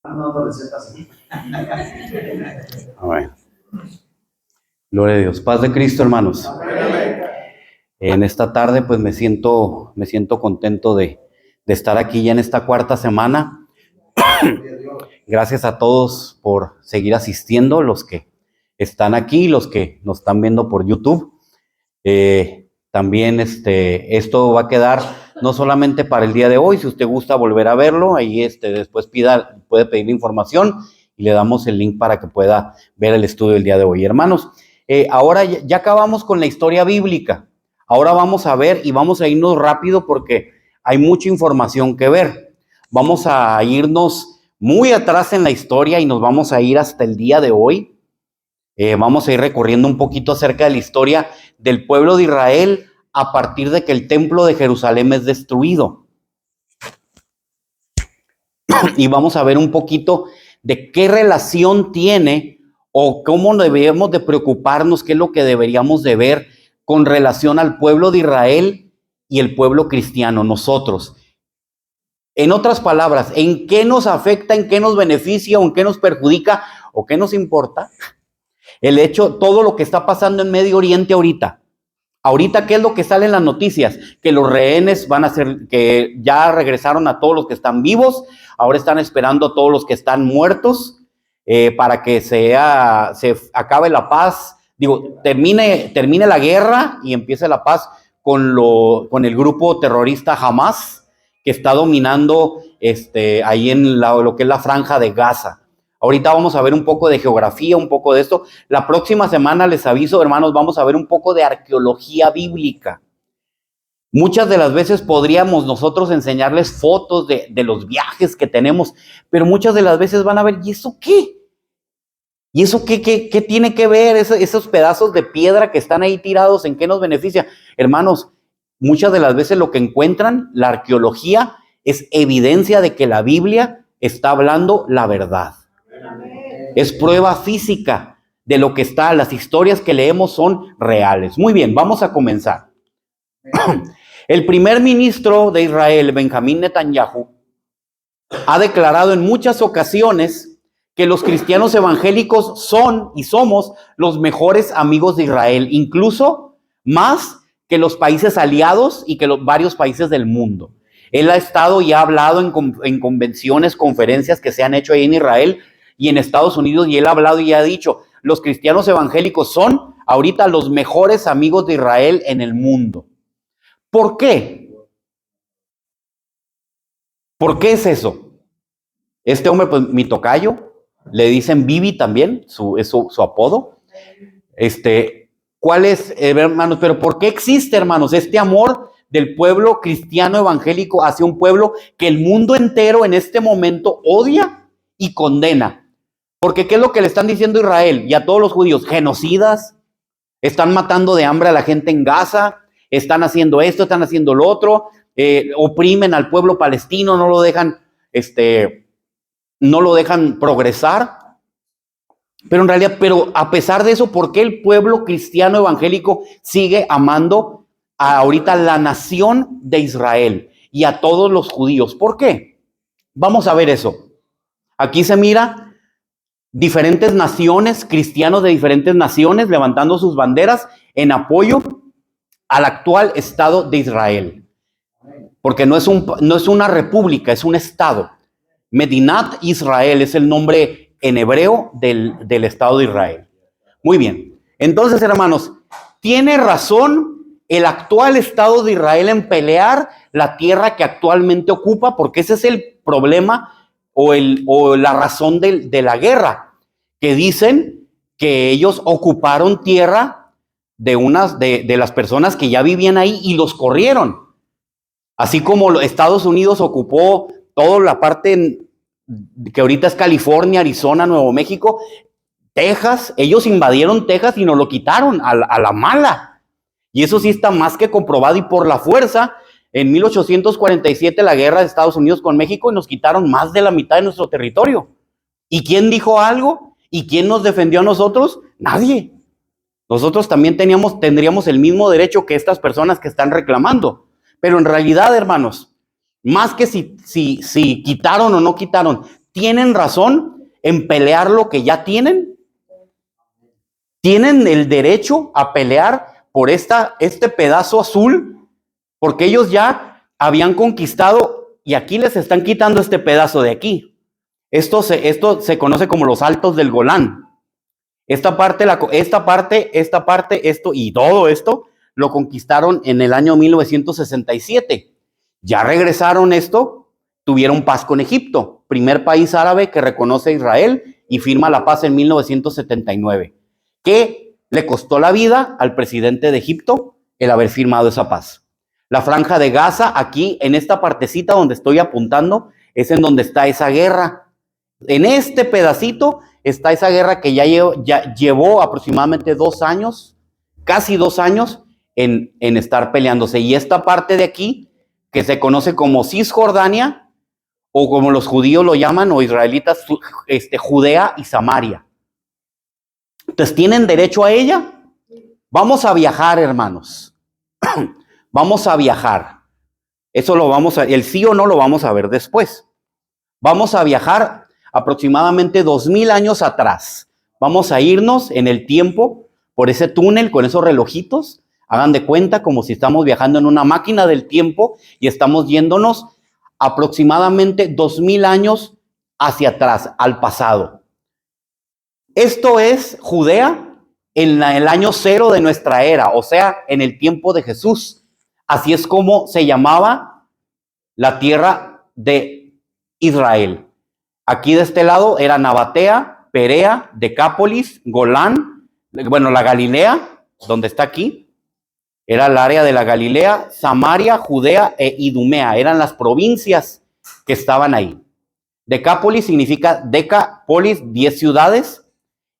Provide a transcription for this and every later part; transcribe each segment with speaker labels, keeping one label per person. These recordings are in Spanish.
Speaker 1: dando recetas aquí.
Speaker 2: Amén. Gloria a Dios. Paz de Cristo, hermanos.
Speaker 1: Amén.
Speaker 2: En esta tarde, pues me siento contento de estar aquí ya en esta cuarta semana. Gracias a todos por seguir asistiendo, los que están aquí, los que nos están viendo por YouTube. También esto va a quedar no solamente para el día de hoy. Si usted gusta volver a verlo, ahí después puede pedir información y le damos el link para que pueda ver el estudio del día de hoy. Hermanos, ahora ya acabamos con la historia bíblica. Ahora vamos a ver y vamos a irnos rápido porque hay mucha información que ver. Vamos a irnos muy atrás en la historia y nos vamos a ir hasta el día de hoy. Vamos a ir recorriendo un poquito acerca de la historia del pueblo de Israel a partir de que el templo de Jerusalén es destruido. Y vamos a ver un poquito de qué relación tiene o cómo debemos de preocuparnos, qué es lo que deberíamos de ver con relación al pueblo de Israel y el pueblo cristiano, nosotros. En otras palabras, ¿en qué nos afecta, en qué nos beneficia, o en qué nos perjudica, o qué nos importa el hecho, todo lo que está pasando en Medio Oriente ahorita? Ahorita, ¿qué es lo que sale en las noticias? Que los rehenes van a ser, que ya regresaron a todos los que están vivos, ahora están esperando a todos los que están muertos, para que se acabe la paz. Termine la guerra y empiece la paz con el grupo terrorista Hamas, que está dominando ahí en lo que es la franja de Gaza. Ahorita vamos a ver un poco de geografía, un poco de esto. La próxima semana, les aviso, hermanos, vamos a ver un poco de arqueología bíblica. Muchas de las veces podríamos nosotros enseñarles fotos de los viajes que tenemos, pero muchas de las veces van a ver, ¿y eso qué? ¿Y eso qué tiene que ver? Esos pedazos de piedra que están ahí tirados, ¿en qué nos beneficia? Hermanos, muchas de las veces lo que encuentran, la arqueología, es evidencia de que la Biblia está hablando la verdad. Es prueba física de lo que está, las historias que leemos son reales. Muy bien, vamos a comenzar. El primer ministro de Israel, Benjamín Netanyahu, ha declarado en muchas ocasiones que los cristianos evangélicos son y somos los mejores amigos de Israel, incluso más que los países aliados y que los varios países del mundo. Él ha estado y ha hablado en convenciones, conferencias que se han hecho ahí en Israel y en Estados Unidos, y él ha hablado y ha dicho, los cristianos evangélicos son ahorita los mejores amigos de Israel en el mundo. ¿Por qué? ¿Por qué es eso? Este hombre, pues mi tocayo, le dicen Bibi también, es su apodo. ¿Cuál es, hermanos? Pero ¿por qué existe, hermanos, este amor del pueblo cristiano evangélico hacia un pueblo que el mundo entero en este momento odia y condena? Porque ¿qué es lo que le están diciendo a Israel y a todos los judíos? Genocidas, están matando de hambre a la gente en Gaza, están haciendo esto, están haciendo lo otro, oprimen al pueblo palestino, no lo dejan progresar. Pero en realidad, a pesar de eso, ¿por qué el pueblo cristiano evangélico sigue amando ahorita la nación de Israel y a todos los judíos? ¿Por qué? Vamos a ver eso. Aquí se mira diferentes naciones, cristianos de diferentes naciones levantando sus banderas en apoyo al actual Estado de Israel. Porque no es una república, es un Estado. Medinat Israel es el nombre en hebreo del Estado de Israel. Muy bien. Entonces, hermanos, ¿tiene razón el actual Estado de Israel en pelear la tierra que actualmente ocupa? Porque ese es el problema o la razón de la guerra, que dicen que ellos ocuparon tierra de las personas que ya vivían ahí y los corrieron. Así como Estados Unidos ocupó toda la parte que ahorita es California, Arizona, Nuevo México, Texas, ellos invadieron Texas y nos lo quitaron a la mala. Y eso sí está más que comprobado, y por la fuerza, en 1847 la guerra de Estados Unidos con México, y nos quitaron más de la mitad de nuestro territorio. ¿Y quién dijo algo? ¿Y quién nos defendió a nosotros? Nadie. Nosotros también tendríamos el mismo derecho que estas personas que están reclamando. Pero en realidad, hermanos, más que si quitaron o no quitaron, tienen razón en pelear lo que ya tienen. Tienen el derecho a pelear por este pedazo azul, porque ellos ya habían conquistado y aquí les están quitando este pedazo de aquí. Esto se conoce como los Altos del Golán. Esta parte, esto y todo esto lo conquistaron en el año 1967. Ya regresaron esto, tuvieron paz con Egipto, primer país árabe que reconoce a Israel y firma la paz en 1979. ¿Qué le costó la vida al presidente de Egipto el haber firmado esa paz? La Franja de Gaza, aquí en esta partecita donde estoy apuntando, es en donde está esa guerra. En este pedacito está esa guerra que ya llevó aproximadamente 2 años, casi 2 años en estar peleándose. Y esta parte de aquí, que se conoce como Cisjordania, o como los judíos lo llaman, o israelitas, Judea y Samaria. Entonces, ¿tienen derecho a ella? Vamos a viajar, hermanos. Vamos a viajar. Eso el sí o no lo vamos a ver después. Vamos a viajar aproximadamente 2000 años atrás. Vamos a irnos en el tiempo por ese túnel con esos relojitos. Hagan de cuenta como si estamos viajando en una máquina del tiempo y estamos yéndonos aproximadamente 2000 años hacia atrás, al pasado. Esto es Judea en el año 0 de nuestra era, o sea, en el tiempo de Jesús. Así es como se llamaba la tierra de Israel. Aquí de este lado era Nabatea, Perea, Decápolis, Golán, bueno, la Galilea, donde está aquí, era el área de la Galilea, Samaria, Judea e Idumea, eran las provincias que estaban ahí. Decápolis significa Decapolis, 10 ciudades,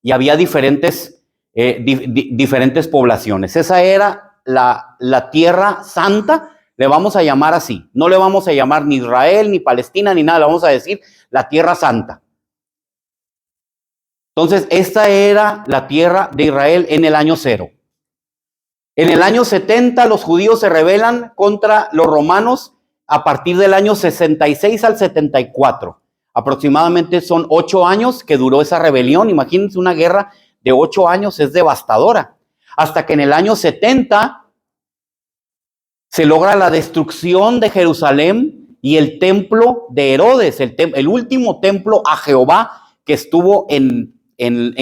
Speaker 2: y había diferentes poblaciones. Esa era la tierra santa, le vamos a llamar así. No le vamos a llamar ni Israel, ni Palestina, ni nada, le vamos a decir la tierra santa. Entonces, esta era la tierra de Israel en el año 0. En el año 70, los judíos se rebelan contra los romanos a partir del año 66 al 74. Aproximadamente son 8 años que duró esa rebelión. Imagínense, una guerra de 8 años es devastadora. Hasta que en el año 70 se logra la destrucción de Jerusalén y el templo de Herodes, el último templo a Jehová que estuvo en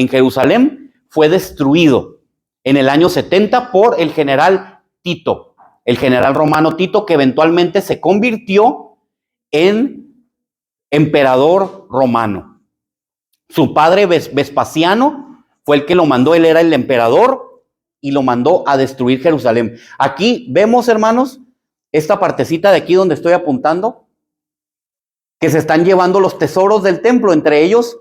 Speaker 2: Jerusalén, fue destruido en el año 70 por el general Tito, el general romano Tito, que eventualmente se convirtió en emperador romano. Su padre Vespasiano fue el que lo mandó, él era el emperador y lo mandó a destruir Jerusalén. Aquí vemos, hermanos, esta partecita de aquí donde estoy apuntando, que se están llevando los tesoros del templo, entre ellos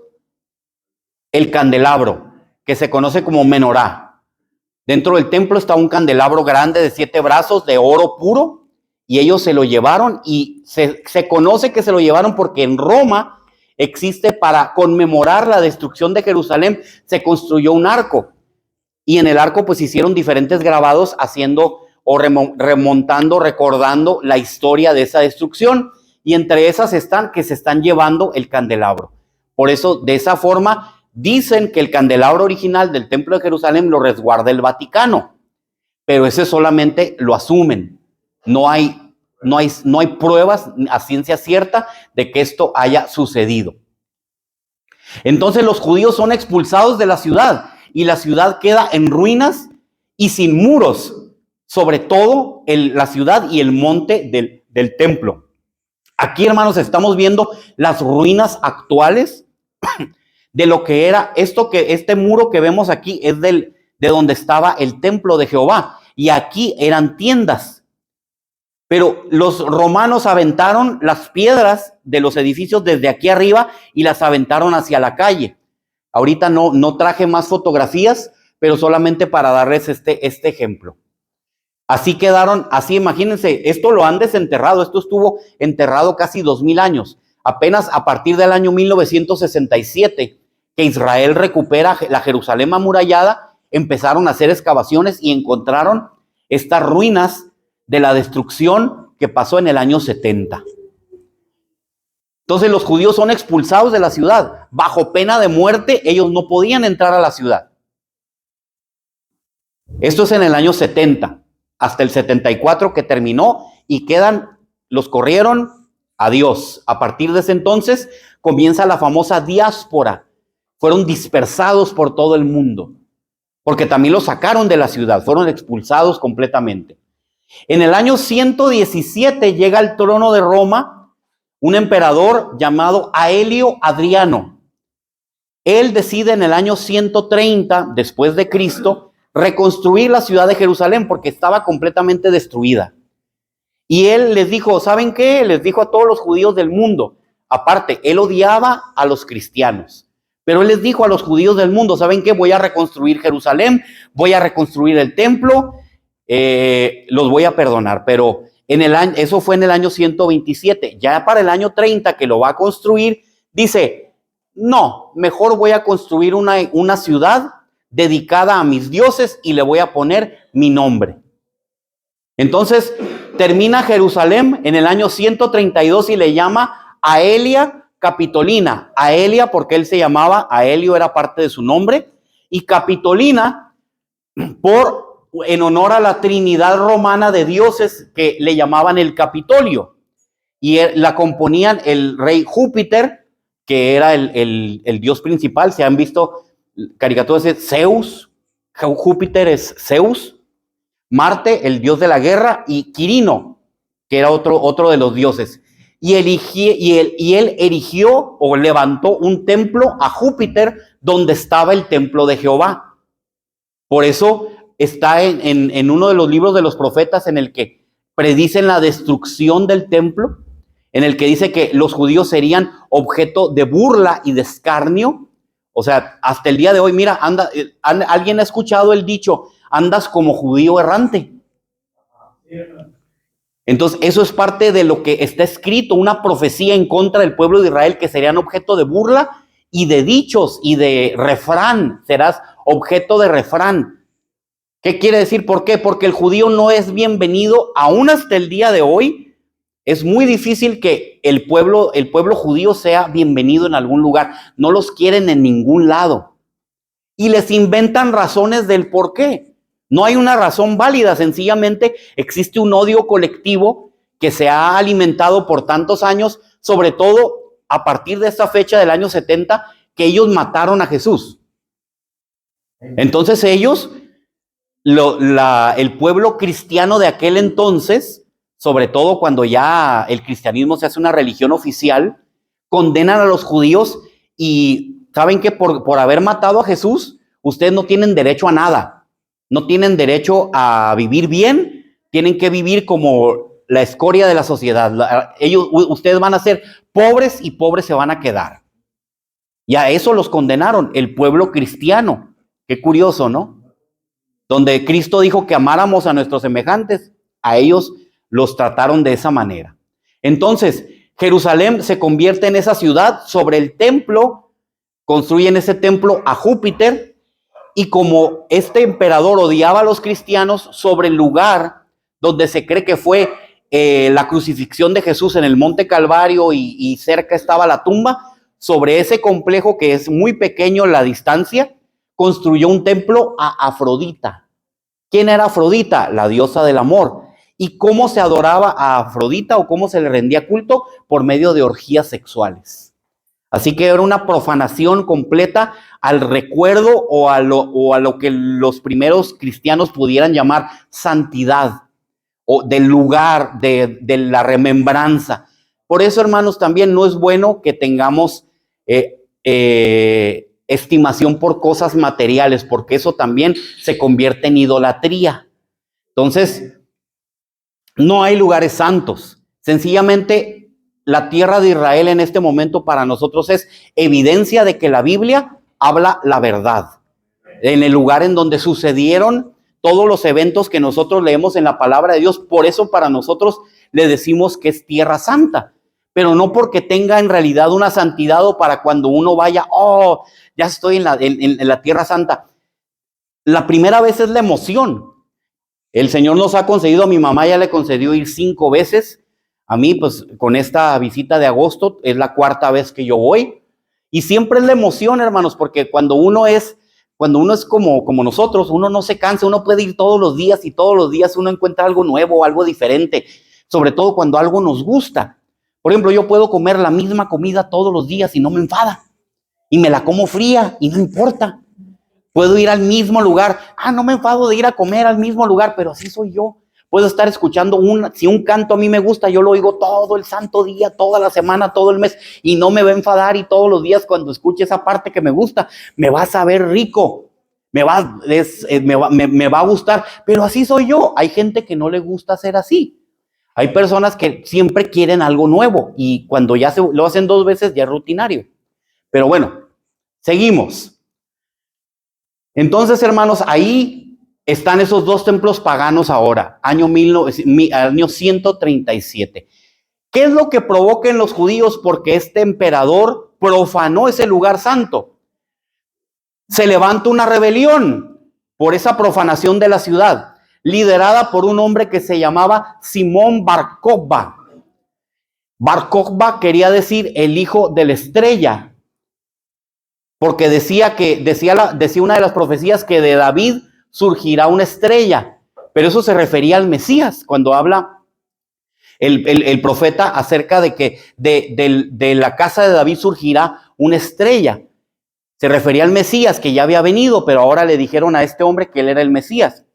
Speaker 2: el candelabro, que se conoce como menorá. Dentro del templo está un candelabro grande de 7 brazos de oro puro, y ellos se lo llevaron, y se conoce que se lo llevaron porque en Roma existe, para conmemorar la destrucción de Jerusalén, se construyó un arco, y en el arco pues hicieron diferentes grabados haciendo o remontando, recordando la historia de esa destrucción, y entre esas están que se están llevando el candelabro. Por eso, de esa forma, dicen que el candelabro original del templo de Jerusalén lo resguarda el Vaticano, pero ese solamente lo asumen. No hay pruebas a ciencia cierta de que esto haya sucedido. Entonces los judíos son expulsados de la ciudad y la ciudad queda en ruinas y sin muros, sobre todo la ciudad y el monte del templo. Aquí, hermanos, estamos viendo las ruinas actuales de lo que era este muro que vemos aquí es de donde estaba el templo de Jehová, y aquí eran tiendas. Pero los romanos aventaron las piedras de los edificios desde aquí arriba y las aventaron hacia la calle. Ahorita no traje más fotografías, pero solamente para darles este ejemplo. Así quedaron, así imagínense, esto lo han desenterrado, esto estuvo enterrado casi 2000 años. Apenas a partir del año 1967, que Israel recupera la Jerusalén amurallada, empezaron a hacer excavaciones y encontraron estas ruinas de la destrucción que pasó en el año 70. Entonces los judíos son expulsados de la ciudad. Bajo pena de muerte, ellos no podían entrar a la ciudad. Esto es en el año 70, hasta el 74 que terminó y los corrieron, adiós. A partir de ese entonces comienza la famosa diáspora. Fueron dispersados por todo el mundo, porque también los sacaron de la ciudad, fueron expulsados completamente. En el año 117 llega al trono de Roma un emperador llamado Aelio Adriano. Él decide en el año 130 después de Cristo reconstruir la ciudad de Jerusalén porque estaba completamente destruida. Y él les dijo, ¿saben qué? Les dijo a todos los judíos del mundo. Aparte, él odiaba a los cristianos. Pero él les dijo a los judíos del mundo, ¿saben qué? Voy a reconstruir Jerusalén, voy a reconstruir el templo, los voy a perdonar. Pero eso fue en el año 127. Ya para el año 30 que lo va a construir, dice, no, mejor voy a construir una ciudad dedicada a mis dioses y le voy a poner mi nombre. Entonces termina Jerusalén en el año 132 y le llama Aelia Capitolina. Aelia porque él se llamaba, Aelio era parte de su nombre, y Capitolina en honor a la Trinidad romana de dioses que le llamaban el Capitolio. Y la componían el rey Júpiter, que era el dios principal. Se han visto caricaturas de Zeus, Júpiter es Zeus, Marte, el dios de la guerra, y Quirino, que era otro de los dioses. Y él erigió o levantó un templo a Júpiter donde estaba el templo de Jehová. Por eso está en uno de los libros de los profetas en el que predicen la destrucción del templo, en el que dice que los judíos serían objeto de burla y de escarnio. O sea, hasta el día de hoy, mira, ¿alguien ha escuchado el dicho, andas como judío errante? Entonces, eso es parte de lo que está escrito, una profecía en contra del pueblo de Israel, que serían objeto de burla y de dichos y de refrán. Serás objeto de refrán. ¿Qué quiere decir? ¿Por qué? Porque el judío no es bienvenido, aún hasta el día de hoy. Es muy difícil que el pueblo judío sea bienvenido en algún lugar. No los quieren en ningún lado. Y les inventan razones del por qué. No hay una razón válida, sencillamente existe un odio colectivo que se ha alimentado por tantos años, sobre todo a partir de esta fecha del año 70, que ellos mataron a Jesús. Entonces ellos, el pueblo cristiano de aquel entonces, sobre todo cuando ya el cristianismo se hace una religión oficial, condenan a los judíos y saben que por haber matado a Jesús, ustedes no tienen derecho a nada. No tienen derecho a vivir bien, tienen que vivir como la escoria de la sociedad. Ustedes van a ser pobres y pobres se van a quedar. Y a eso los condenaron, el pueblo cristiano. Qué curioso, ¿no? Donde Cristo dijo que amáramos a nuestros semejantes, a ellos los trataron de esa manera. Entonces, Jerusalén se convierte en esa ciudad, sobre el templo, construyen ese templo a Júpiter. Y como este emperador odiaba a los cristianos, sobre el lugar donde se cree que fue la crucifixión de Jesús en el Monte Calvario y cerca estaba la tumba, sobre ese complejo que es muy pequeño la distancia, construyó un templo a Afrodita. ¿Quién era Afrodita? La diosa del amor. ¿Y cómo se adoraba a Afrodita o cómo se le rendía culto? Por medio de orgías sexuales. Así que era una profanación completa al recuerdo o a lo que los primeros cristianos pudieran llamar santidad o del lugar, de la remembranza. Por eso, hermanos, también no es bueno que tengamos estimación por cosas materiales, porque eso también se convierte en idolatría. Entonces, no hay lugares santos. Sencillamente, la tierra de Israel en este momento para nosotros es evidencia de que la Biblia habla la verdad. En el lugar en donde sucedieron todos los eventos que nosotros leemos en la palabra de Dios, por eso para nosotros le decimos que es tierra santa, pero no porque tenga en realidad una santidad o para cuando uno vaya, oh, ya estoy en la tierra santa. La primera vez es la emoción. El Señor nos ha concedido, a mi mamá ya le concedió ir 5 veces A mí, pues, con esta visita de agosto, es la cuarta vez que yo voy. Y siempre es la emoción, hermanos, porque cuando uno es como nosotros, uno no se cansa, uno puede ir todos los días y todos los días uno encuentra algo nuevo, algo diferente, sobre todo cuando algo nos gusta. Por ejemplo, yo puedo comer la misma comida todos los días y no me enfada. Y me la como fría y no importa. Puedo ir al mismo lugar. No me enfado de ir a comer al mismo lugar, pero así soy yo. Puedo estar escuchando si un canto a mí me gusta, yo lo oigo todo el santo día, toda la semana, todo el mes, y no me va a enfadar, y todos los días cuando escuche esa parte que me gusta, me va a saber rico, me va a gustar, pero así soy yo. Hay gente que no le gusta ser así. Hay personas que siempre quieren algo nuevo, y cuando ya lo hacen 2 veces, ya es rutinario. Pero bueno, seguimos. Entonces, hermanos, ahí están esos 2 templos paganos ahora, año 137. ¿Qué es lo que provoca en los judíos? Porque este emperador profanó ese lugar santo. Se levanta una rebelión por esa profanación de la ciudad, liderada por un hombre que se llamaba Simón Bar Kokhba. Bar Kokhba quería decir el hijo de la estrella, porque decía una de las profecías que de David surgirá una estrella, pero eso se refería al Mesías, cuando habla el profeta acerca de que de la casa de David surgirá una estrella. Se refería al Mesías que ya había venido, pero ahora le dijeron a este hombre que él era el Mesías.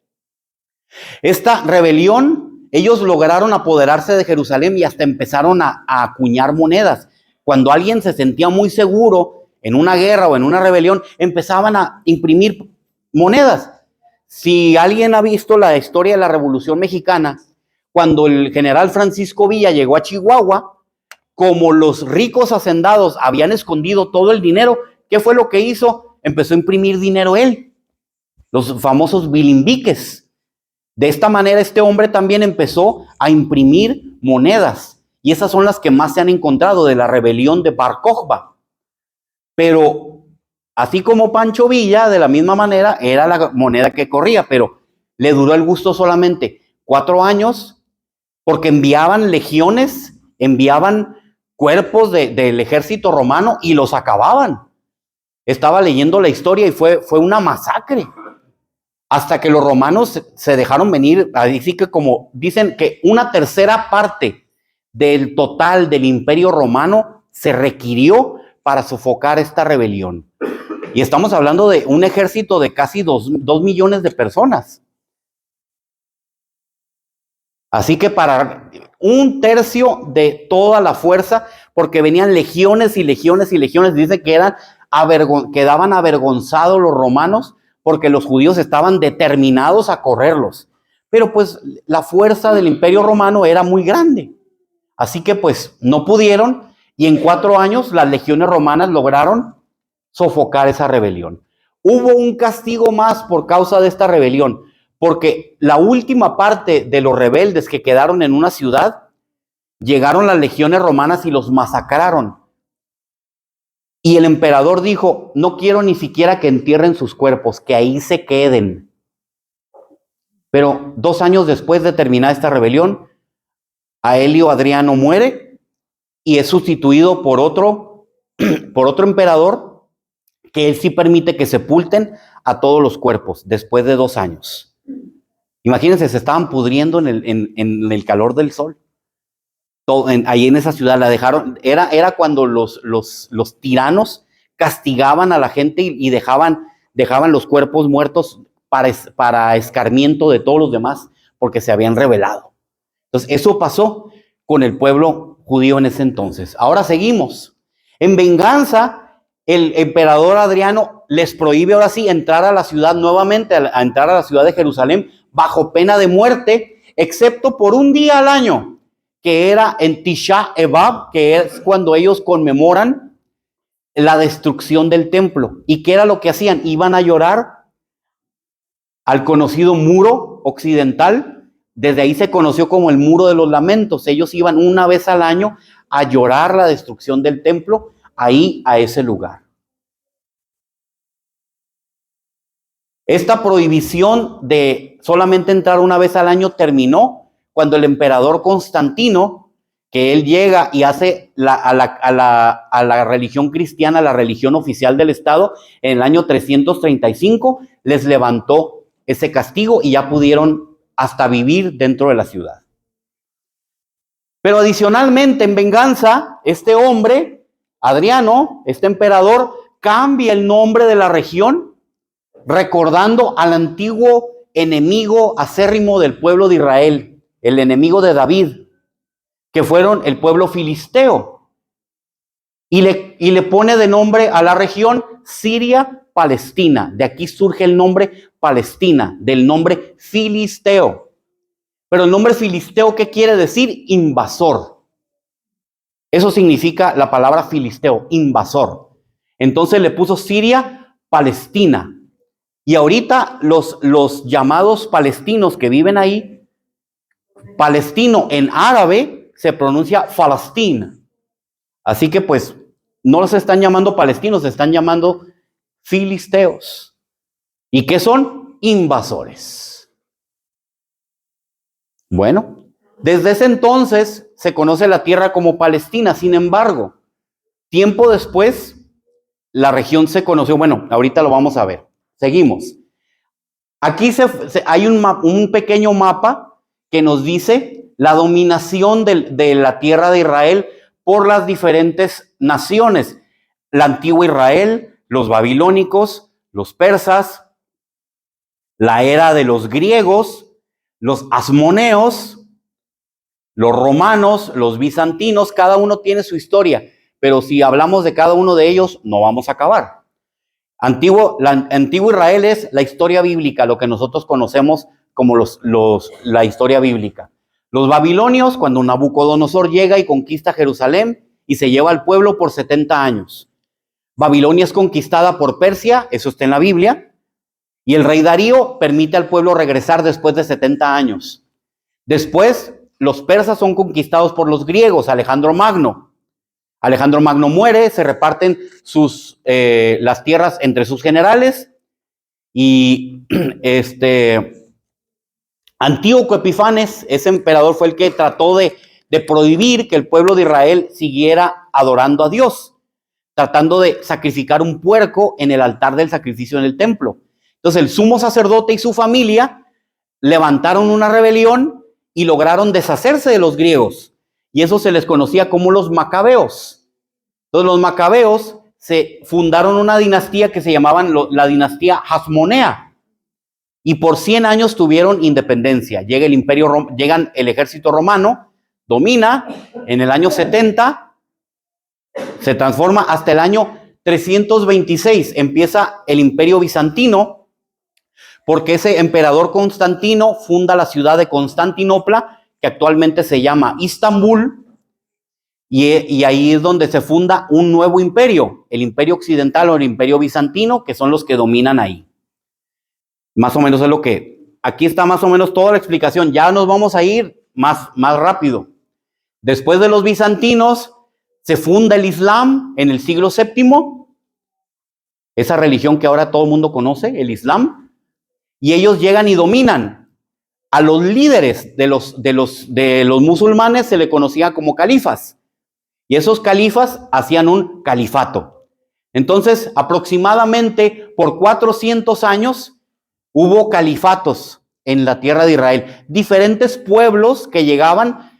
Speaker 2: Esta rebelión, ellos lograron apoderarse de Jerusalén y hasta empezaron a acuñar monedas. Cuando alguien se sentía muy seguro en una guerra o en una rebelión, empezaban a imprimir monedas. Si alguien ha visto la historia de la Revolución Mexicana, cuando el general Francisco Villa llegó a Chihuahua, como los ricos hacendados habían escondido todo el dinero, ¿qué fue lo que hizo? Empezó a imprimir dinero él, los famosos bilimbiques. De esta manera este hombre también empezó a imprimir monedas, y esas son las que más se han encontrado de la rebelión de Bar Kokhba. Pero así como Pancho Villa, de la misma manera, era la moneda que corría, pero le duró el gusto solamente 4 años, porque enviaban legiones, enviaban cuerpos del ejército romano y los acababan. Estaba leyendo la historia y fue una masacre. Hasta que los romanos se dejaron venir, así que como dicen que 1/3 parte del total del imperio romano se requirió para sofocar esta rebelión. Y estamos hablando de un ejército de casi 2 millones de personas. Así que para 1/3 de toda la fuerza, porque venían legiones y legiones y legiones, dice que quedaban avergonzados los romanos porque los judíos estaban determinados a correrlos. Pero pues la fuerza del imperio romano era muy grande. Así que pues no pudieron, y en 4 años las legiones romanas lograron sofocar esa rebelión. Hubo un castigo más por causa de esta rebelión, porque la última parte de los rebeldes que quedaron en una ciudad, llegaron las legiones romanas y los masacraron. Y el emperador dijo: no quiero ni siquiera que entierren sus cuerpos, que ahí se queden. Pero 2 años después de terminar esta rebelión, Aelio Adriano muere y es sustituido por otro emperador, que él sí permite que sepulten a todos los cuerpos después de 2 años. Imagínense, se estaban pudriendo en el calor del sol. Ahí en esa ciudad la dejaron. Era cuando los tiranos castigaban a la gente y dejaban los cuerpos muertos para escarmiento de todos los demás, porque se habían rebelado. Entonces, eso pasó con el pueblo judío en ese entonces. Ahora seguimos. En venganza, el emperador Adriano les prohíbe ahora sí entrar a la ciudad nuevamente, a entrar a la ciudad de Jerusalén, bajo pena de muerte, excepto por un día al año, que era en Tisha B'Av, que es cuando ellos conmemoran la destrucción del templo. ¿Y qué era lo que hacían? Iban a llorar al conocido muro occidental. Desde ahí se conoció como el Muro de los Lamentos. Ellos iban una vez al año a llorar la destrucción del templo, ahí a ese lugar. Esta prohibición de solamente entrar una vez al año terminó cuando el emperador Constantino que él llega y hace a la religión cristiana, la religión oficial del Estado, en el año 335, les levantó ese castigo y ya pudieron hasta vivir dentro de la ciudad. Pero adicionalmente, en venganza, este hombre, Adriano, este emperador, cambia el nombre de la región, recordando al antiguo enemigo acérrimo del pueblo de Israel, el enemigo de David, que fueron el pueblo filisteo. Y le pone de nombre a la región Siria-Palestina. De aquí surge el nombre Palestina, del nombre filisteo. Pero el nombre filisteo, ¿qué quiere decir? Invasor. Eso significa la palabra filisteo, invasor. Entonces le puso Siria-Palestina. Y ahorita los llamados palestinos que viven ahí, palestino en árabe se pronuncia Falastín. Así que pues no los están llamando palestinos, se están llamando filisteos. ¿Y qué son? Invasores. Bueno, desde ese entonces se conoce la tierra como Palestina. Sin embargo, tiempo después, la región se conoció. Bueno, ahorita lo vamos a ver. Seguimos. Aquí hay un pequeño mapa que nos dice la dominación de la tierra de Israel por las diferentes naciones. La antigua Israel, los babilónicos, los persas, la era de los griegos, los asmoneos, los romanos, los bizantinos, cada uno tiene su historia, pero si hablamos de cada uno de ellos, no vamos a acabar. La antigua Israel es la historia bíblica, lo que nosotros conocemos como la historia bíblica. Los babilonios, cuando Nabucodonosor llega y conquista Jerusalén y se lleva al pueblo por 70 años. Babilonia es conquistada por Persia, eso está en la Biblia, y el rey Darío permite al pueblo regresar después de 70 años. Después, los persas son conquistados por los griegos, Alejandro Magno. Alejandro Magno muere, se reparten las tierras entre sus generales y Antíoco Epifanes, ese emperador, fue el que trató de prohibir que el pueblo de Israel siguiera adorando a Dios, tratando de sacrificar un puerco en el altar del sacrificio en el templo. Entonces el sumo sacerdote y su familia levantaron una rebelión y lograron deshacerse de los griegos. Y eso se les conocía como los macabeos. Entonces los macabeos se fundaron una dinastía que se llamaban la dinastía Hasmonea. Y por 100 años tuvieron independencia. Llegan el ejército romano, domina, en el año 70, se transforma hasta el año 326. Empieza el imperio bizantino, porque ese emperador Constantino funda la ciudad de Constantinopla, que actualmente se llama Istambul, y ahí es donde se funda un nuevo imperio, el imperio occidental o el imperio bizantino, que son los que dominan ahí. Más o menos es lo que, aquí está más o menos toda la explicación. Ya nos vamos a ir más rápido. Después de los bizantinos, se funda el Islam en el siglo VII, esa religión que ahora todo el mundo conoce, el Islam, y ellos llegan y dominan. A los líderes de los musulmanes se le conocía como califas, y esos califas hacían un califato. Entonces, aproximadamente por 400 años, hubo califatos en la tierra de Israel, diferentes pueblos que llegaban,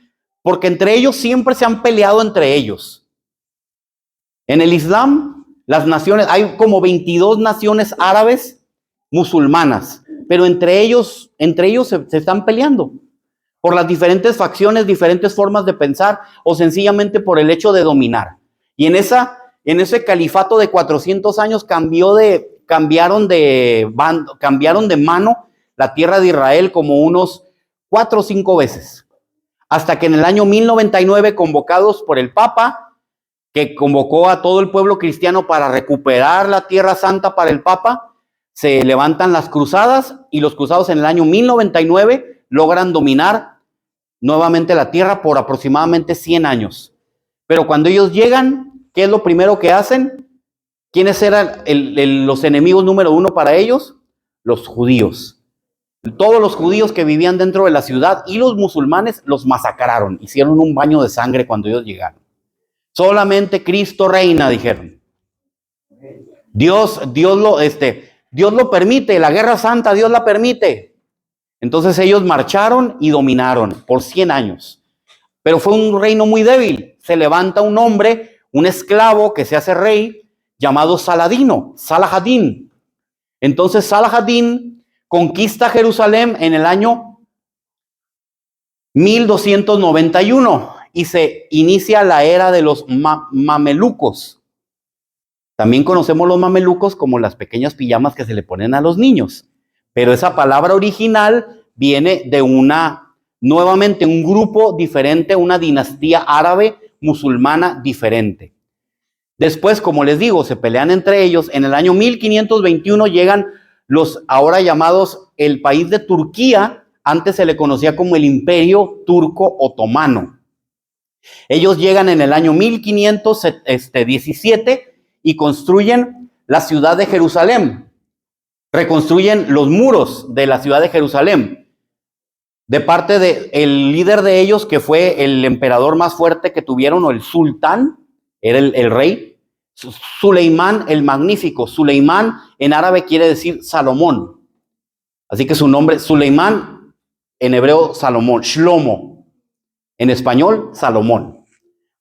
Speaker 2: porque entre ellos siempre se han peleado entre ellos. En el Islam, las naciones, hay como 22 naciones árabes musulmanas, pero entre ellos se están peleando por las diferentes facciones, diferentes formas de pensar, o sencillamente por el hecho de dominar. Y en ese califato de 400 años cambiaron de mano la tierra de Israel como unos 4 o 5 veces. Hasta que en el año 1099, convocados por el Papa, que convocó a todo el pueblo cristiano para recuperar la Tierra Santa para el Papa, se levantan las cruzadas y los cruzados en el año 1099 logran dominar nuevamente la tierra por aproximadamente 100 años. Pero cuando ellos llegan, ¿qué es lo primero que hacen? ¿Quiénes eran los enemigos número 1 para ellos? Los judíos. Todos los judíos que vivían dentro de la ciudad y los musulmanes los masacraron, hicieron un baño de sangre cuando ellos llegaron. Solamente Cristo reina, dijeron. Dios lo permite, la guerra santa Dios la permite. Entonces ellos marcharon y dominaron por 100 años. Pero fue un reino muy débil. Se levanta un hombre, un esclavo que se hace rey, llamado Saladino. Entonces Saladino conquista Jerusalén en el año 1291 y se inicia la era de los mamelucos. También conocemos los mamelucos como las pequeñas pijamas que se le ponen a los niños. Pero esa palabra original viene de nuevamente un grupo diferente, una dinastía árabe musulmana diferente. Después, como les digo, se pelean entre ellos. En el año 1521 llegan los ahora llamados el país de Turquía. Antes se le conocía como el Imperio Turco Otomano. Ellos llegan en el año 1517 y construyen la ciudad de Jerusalén. Reconstruyen los muros de la ciudad de Jerusalén. De parte del líder de ellos, que fue el emperador más fuerte que tuvieron, o el sultán, era el rey, Suleimán el Magnífico. Suleimán en árabe quiere decir Salomón. Así que su nombre, Suleimán, en hebreo Salomón, Shlomo. En español, Salomón.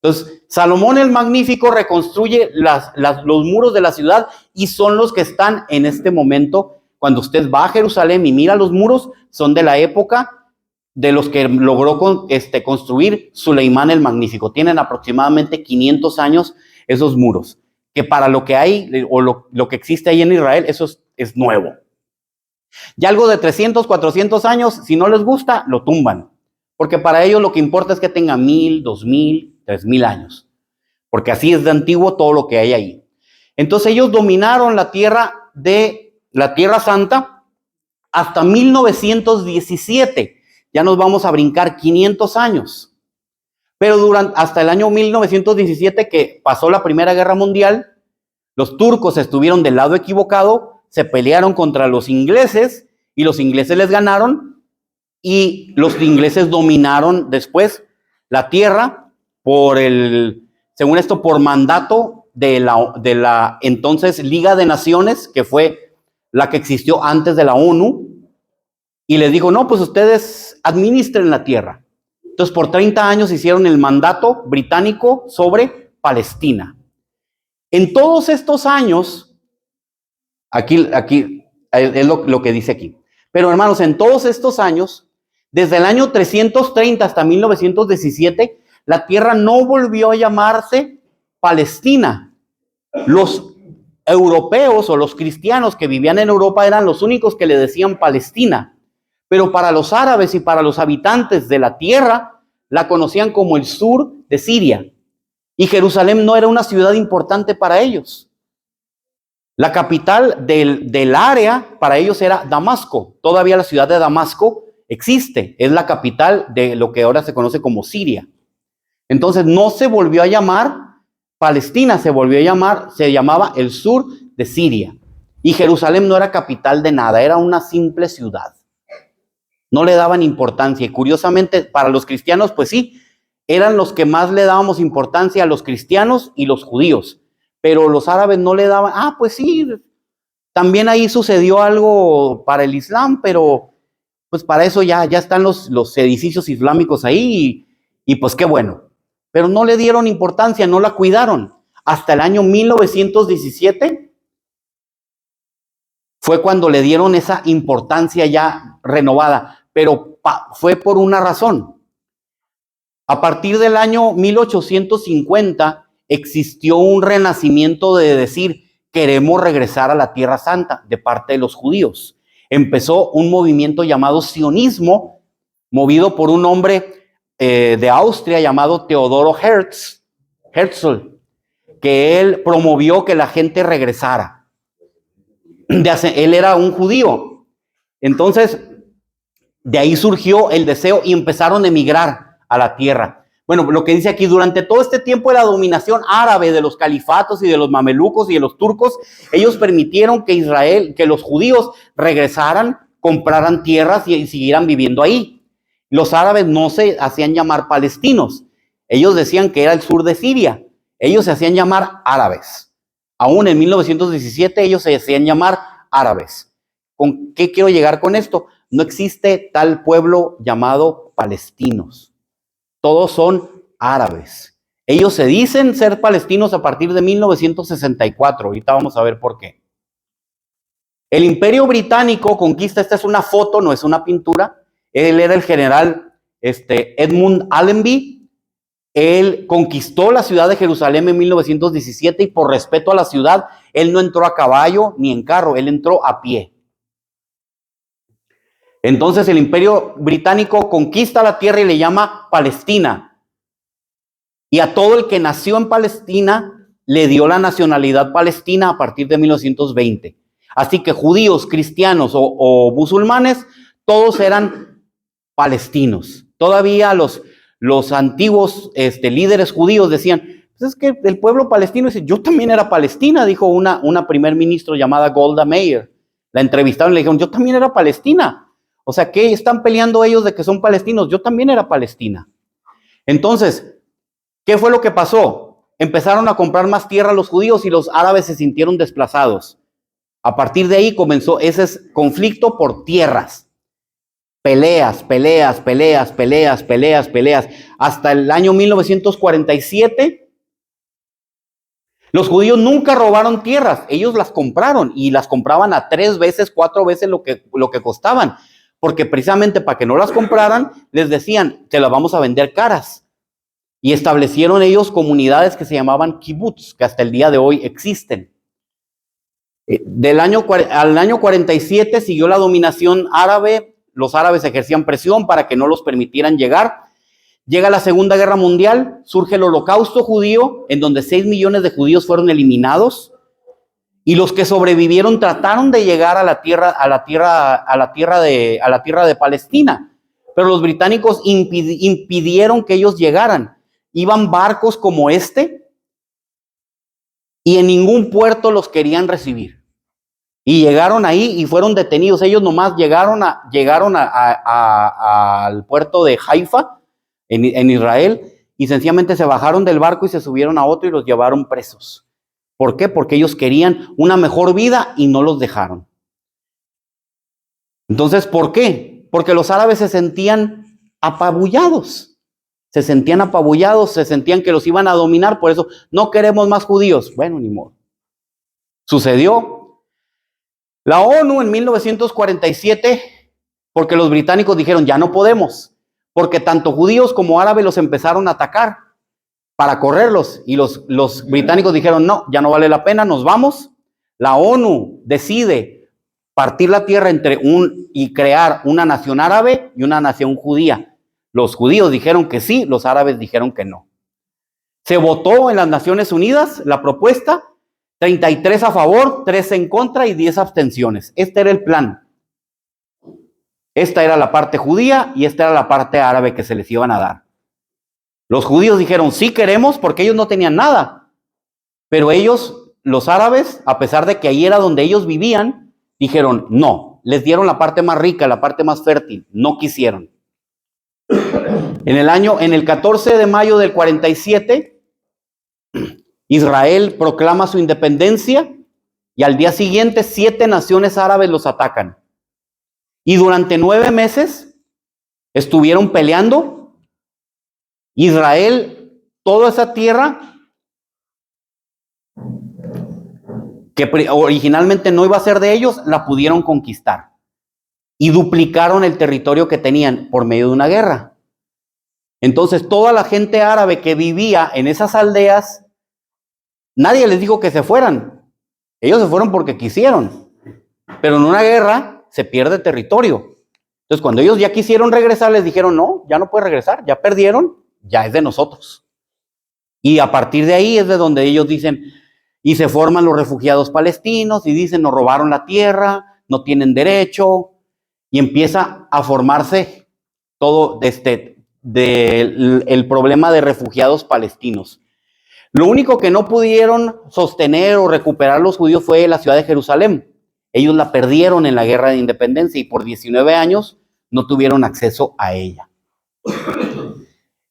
Speaker 2: Entonces, Salomón el Magnífico reconstruye los muros de la ciudad y son los que están en este momento. Cuando usted va a Jerusalén y mira los muros, son de la época de los que logró construir Suleimán el Magnífico. Tienen aproximadamente 500 años esos muros, que para lo que hay o lo que existe ahí en Israel, eso es nuevo. Ya algo de 300, 400 años, si no les gusta, lo tumban. Porque para ellos lo que importa es que tenga 1000, 2000, 3000 años. Porque así es de antiguo todo lo que hay ahí. Entonces ellos dominaron la Tierra Santa hasta 1917. Ya nos vamos a brincar 500 años. Pero hasta el año 1917, que pasó la Primera Guerra Mundial, los turcos estuvieron del lado equivocado, se pelearon contra los ingleses y los ingleses les ganaron. Y los ingleses dominaron después la tierra según esto, por mandato de la entonces Liga de Naciones, que fue la que existió antes de la ONU, y les dijo, no, pues ustedes administren la tierra. Entonces, por 30 años hicieron el mandato británico sobre Palestina. En todos estos años, aquí es lo que dice aquí, pero hermanos, en todos estos años, desde el año 330 hasta 1917, la tierra no volvió a llamarse Palestina. Los europeos o los cristianos que vivían en Europa eran los únicos que le decían Palestina. Pero para los árabes y para los habitantes de la tierra, la conocían como el sur de Siria. Y Jerusalén no era una ciudad importante para ellos. La capital del área para ellos era Damasco. Todavía la ciudad de Damasco existe, es la capital de lo que ahora se conoce como Siria. Entonces no se volvió a llamar Palestina, se llamaba el sur de Siria. Y Jerusalén no era capital de nada, era una simple ciudad. No le daban importancia. Y curiosamente, para los cristianos, pues sí, eran los que más le dábamos importancia a los cristianos y los judíos. Pero los árabes no le daban, pues sí, también ahí sucedió algo para el Islam, pero pues para eso ya están los edificios islámicos ahí y pues qué bueno. Pero no le dieron importancia, no la cuidaron. Hasta el año 1917 fue cuando le dieron esa importancia ya renovada, pero fue por una razón. A partir del año 1850 existió un renacimiento de decir, queremos regresar a la Tierra Santa de parte de los judíos. Empezó un movimiento llamado sionismo, movido por un hombre de Austria llamado Teodoro Herzl, que él promovió que la gente regresara. Él era un judío. Entonces, de ahí surgió el deseo y empezaron a emigrar a la tierra. Bueno, lo que dice aquí, durante todo este tiempo de la dominación árabe de los califatos y de los mamelucos y de los turcos, ellos permitieron que los judíos regresaran compraran tierras y siguieran viviendo ahí. Los árabes no se hacían llamar palestinos. Ellos decían que era el sur de Siria. Ellos se hacían llamar árabes. Aún en 1917 ellos se hacían llamar árabes. ¿Con qué quiero llegar con esto? No existe tal pueblo llamado palestinos. Todos son árabes. Ellos se dicen ser palestinos a partir de 1964. Ahorita vamos a ver por qué. El Imperio Británico conquista, esta es una foto, no es una pintura. Él era el general Edmund Allenby. Él conquistó la ciudad de Jerusalén en 1917 y por respeto a la ciudad, él no entró a caballo ni en carro, él entró a pie. Entonces el Imperio Británico conquista la tierra y le llama Palestina. Y a todo el que nació en Palestina le dio la nacionalidad palestina a partir de 1920. Así que judíos, cristianos o musulmanes, todos eran palestinos. Todavía los antiguos líderes judíos decían, pues es que el pueblo palestino dice, yo también era Palestina, dijo una primer ministro llamada Golda Meir. La entrevistaron y le dijeron, yo también era Palestina. O sea, ¿qué están peleando ellos de que son palestinos? Yo también era Palestina. Entonces, ¿qué fue lo que pasó? Empezaron a comprar más tierra los judíos y los árabes se sintieron desplazados. A partir de ahí comenzó ese conflicto por tierras. Peleas. Hasta el año 1947, los judíos nunca robaron tierras. Ellos las compraron y las compraban a 3 veces, 4 veces lo que costaban. Porque precisamente para que no las compraran, les decían, te las vamos a vender caras. Y establecieron ellos comunidades que se llamaban kibbutz, que hasta el día de hoy existen. Al año 47 siguió la dominación árabe. Los árabes ejercían presión para que no los permitieran llegar. Llega la Segunda Guerra Mundial, surge el Holocausto judío, en donde 6 millones de judíos fueron eliminados. Y los que sobrevivieron trataron de llegar a la tierra de Palestina. Pero los británicos impidieron que ellos llegaran. Iban barcos como este y en ningún puerto los querían recibir. Y llegaron ahí y fueron detenidos. Ellos nomás llegaron al puerto de Haifa, en Israel, y sencillamente se bajaron del barco y se subieron a otro y los llevaron presos. ¿Por qué? Porque ellos querían una mejor vida y no los dejaron. Entonces, ¿por qué? Porque los árabes se sentían apabullados. Se sentían que los iban a dominar, por eso no queremos más judíos. Bueno, ni modo. Sucedió. La ONU en 1947, porque los británicos dijeron, ya no podemos, porque tanto judíos como árabes los empezaron a atacar para correrlos, y los británicos dijeron, no, ya no vale la pena, nos vamos. La ONU decide partir la tierra y crear una nación árabe y una nación judía. Los judíos dijeron que sí, los árabes dijeron que no. Se votó en las Naciones Unidas la propuesta, 33 a favor, 3 en contra y 10 abstenciones. Este era el plan. Esta era la parte judía y esta era la parte árabe que se les iban a dar. Los judíos dijeron, sí queremos, porque ellos no tenían nada. Pero ellos, los árabes, a pesar de que ahí era donde ellos vivían, dijeron, no. Les dieron la parte más rica, la parte más fértil. No quisieron. En el 14 de mayo del 47, Israel proclama su independencia y al día siguiente 7 naciones árabes los atacan. Y durante 9 meses estuvieron peleando. Israel, toda esa tierra que originalmente no iba a ser de ellos, la pudieron conquistar. Y duplicaron el territorio que tenían por medio de una guerra. Entonces, toda la gente árabe que vivía en esas aldeas, nadie les dijo que se fueran. Ellos se fueron porque quisieron. Pero en una guerra se pierde territorio. Entonces, cuando ellos ya quisieron regresar, les dijeron, no, ya no puedes regresar, ya perdieron, ya es de nosotros. Y a partir de ahí es de donde ellos dicen, y se forman los refugiados palestinos, y dicen, nos robaron la tierra, no tienen derecho, y empieza a formarse todo el problema de refugiados palestinos. Lo único que no pudieron sostener o recuperar los judíos fue la ciudad de Jerusalén. Ellos la perdieron en la guerra de independencia y por 19 años no tuvieron acceso a ella.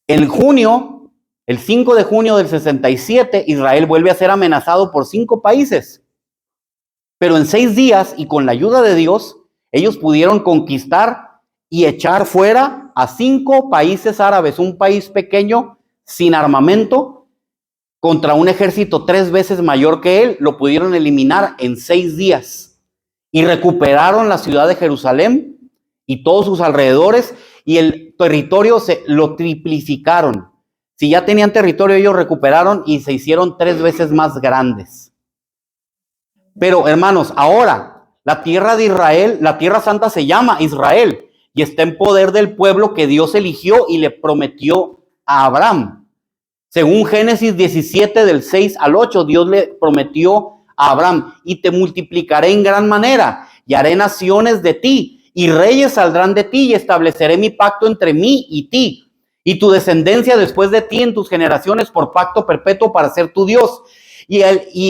Speaker 2: En junio, el 5 de junio del 67, Israel vuelve a ser amenazado por 5 países. Pero en 6 días y con la ayuda de Dios, ellos pudieron conquistar y echar fuera a 5 países árabes, un país pequeño, sin armamento, contra un ejército 3 veces mayor que él, lo pudieron eliminar en 6 días. Y recuperaron la ciudad de Jerusalén y todos sus alrededores, y el territorio lo triplificaron. Si ya tenían territorio, ellos recuperaron y se hicieron 3 veces más grandes. Pero hermanos, ahora la tierra de Israel, la tierra santa se llama Israel y está en poder del pueblo que Dios eligió y le prometió a Abraham. Según Génesis 17 del 6 al 8, Dios le prometió a Abraham: y te multiplicaré en gran manera y haré naciones de ti y reyes saldrán de ti y estableceré mi pacto entre mí y ti y tu descendencia después de ti en tus generaciones por pacto perpetuo para ser tu Dios y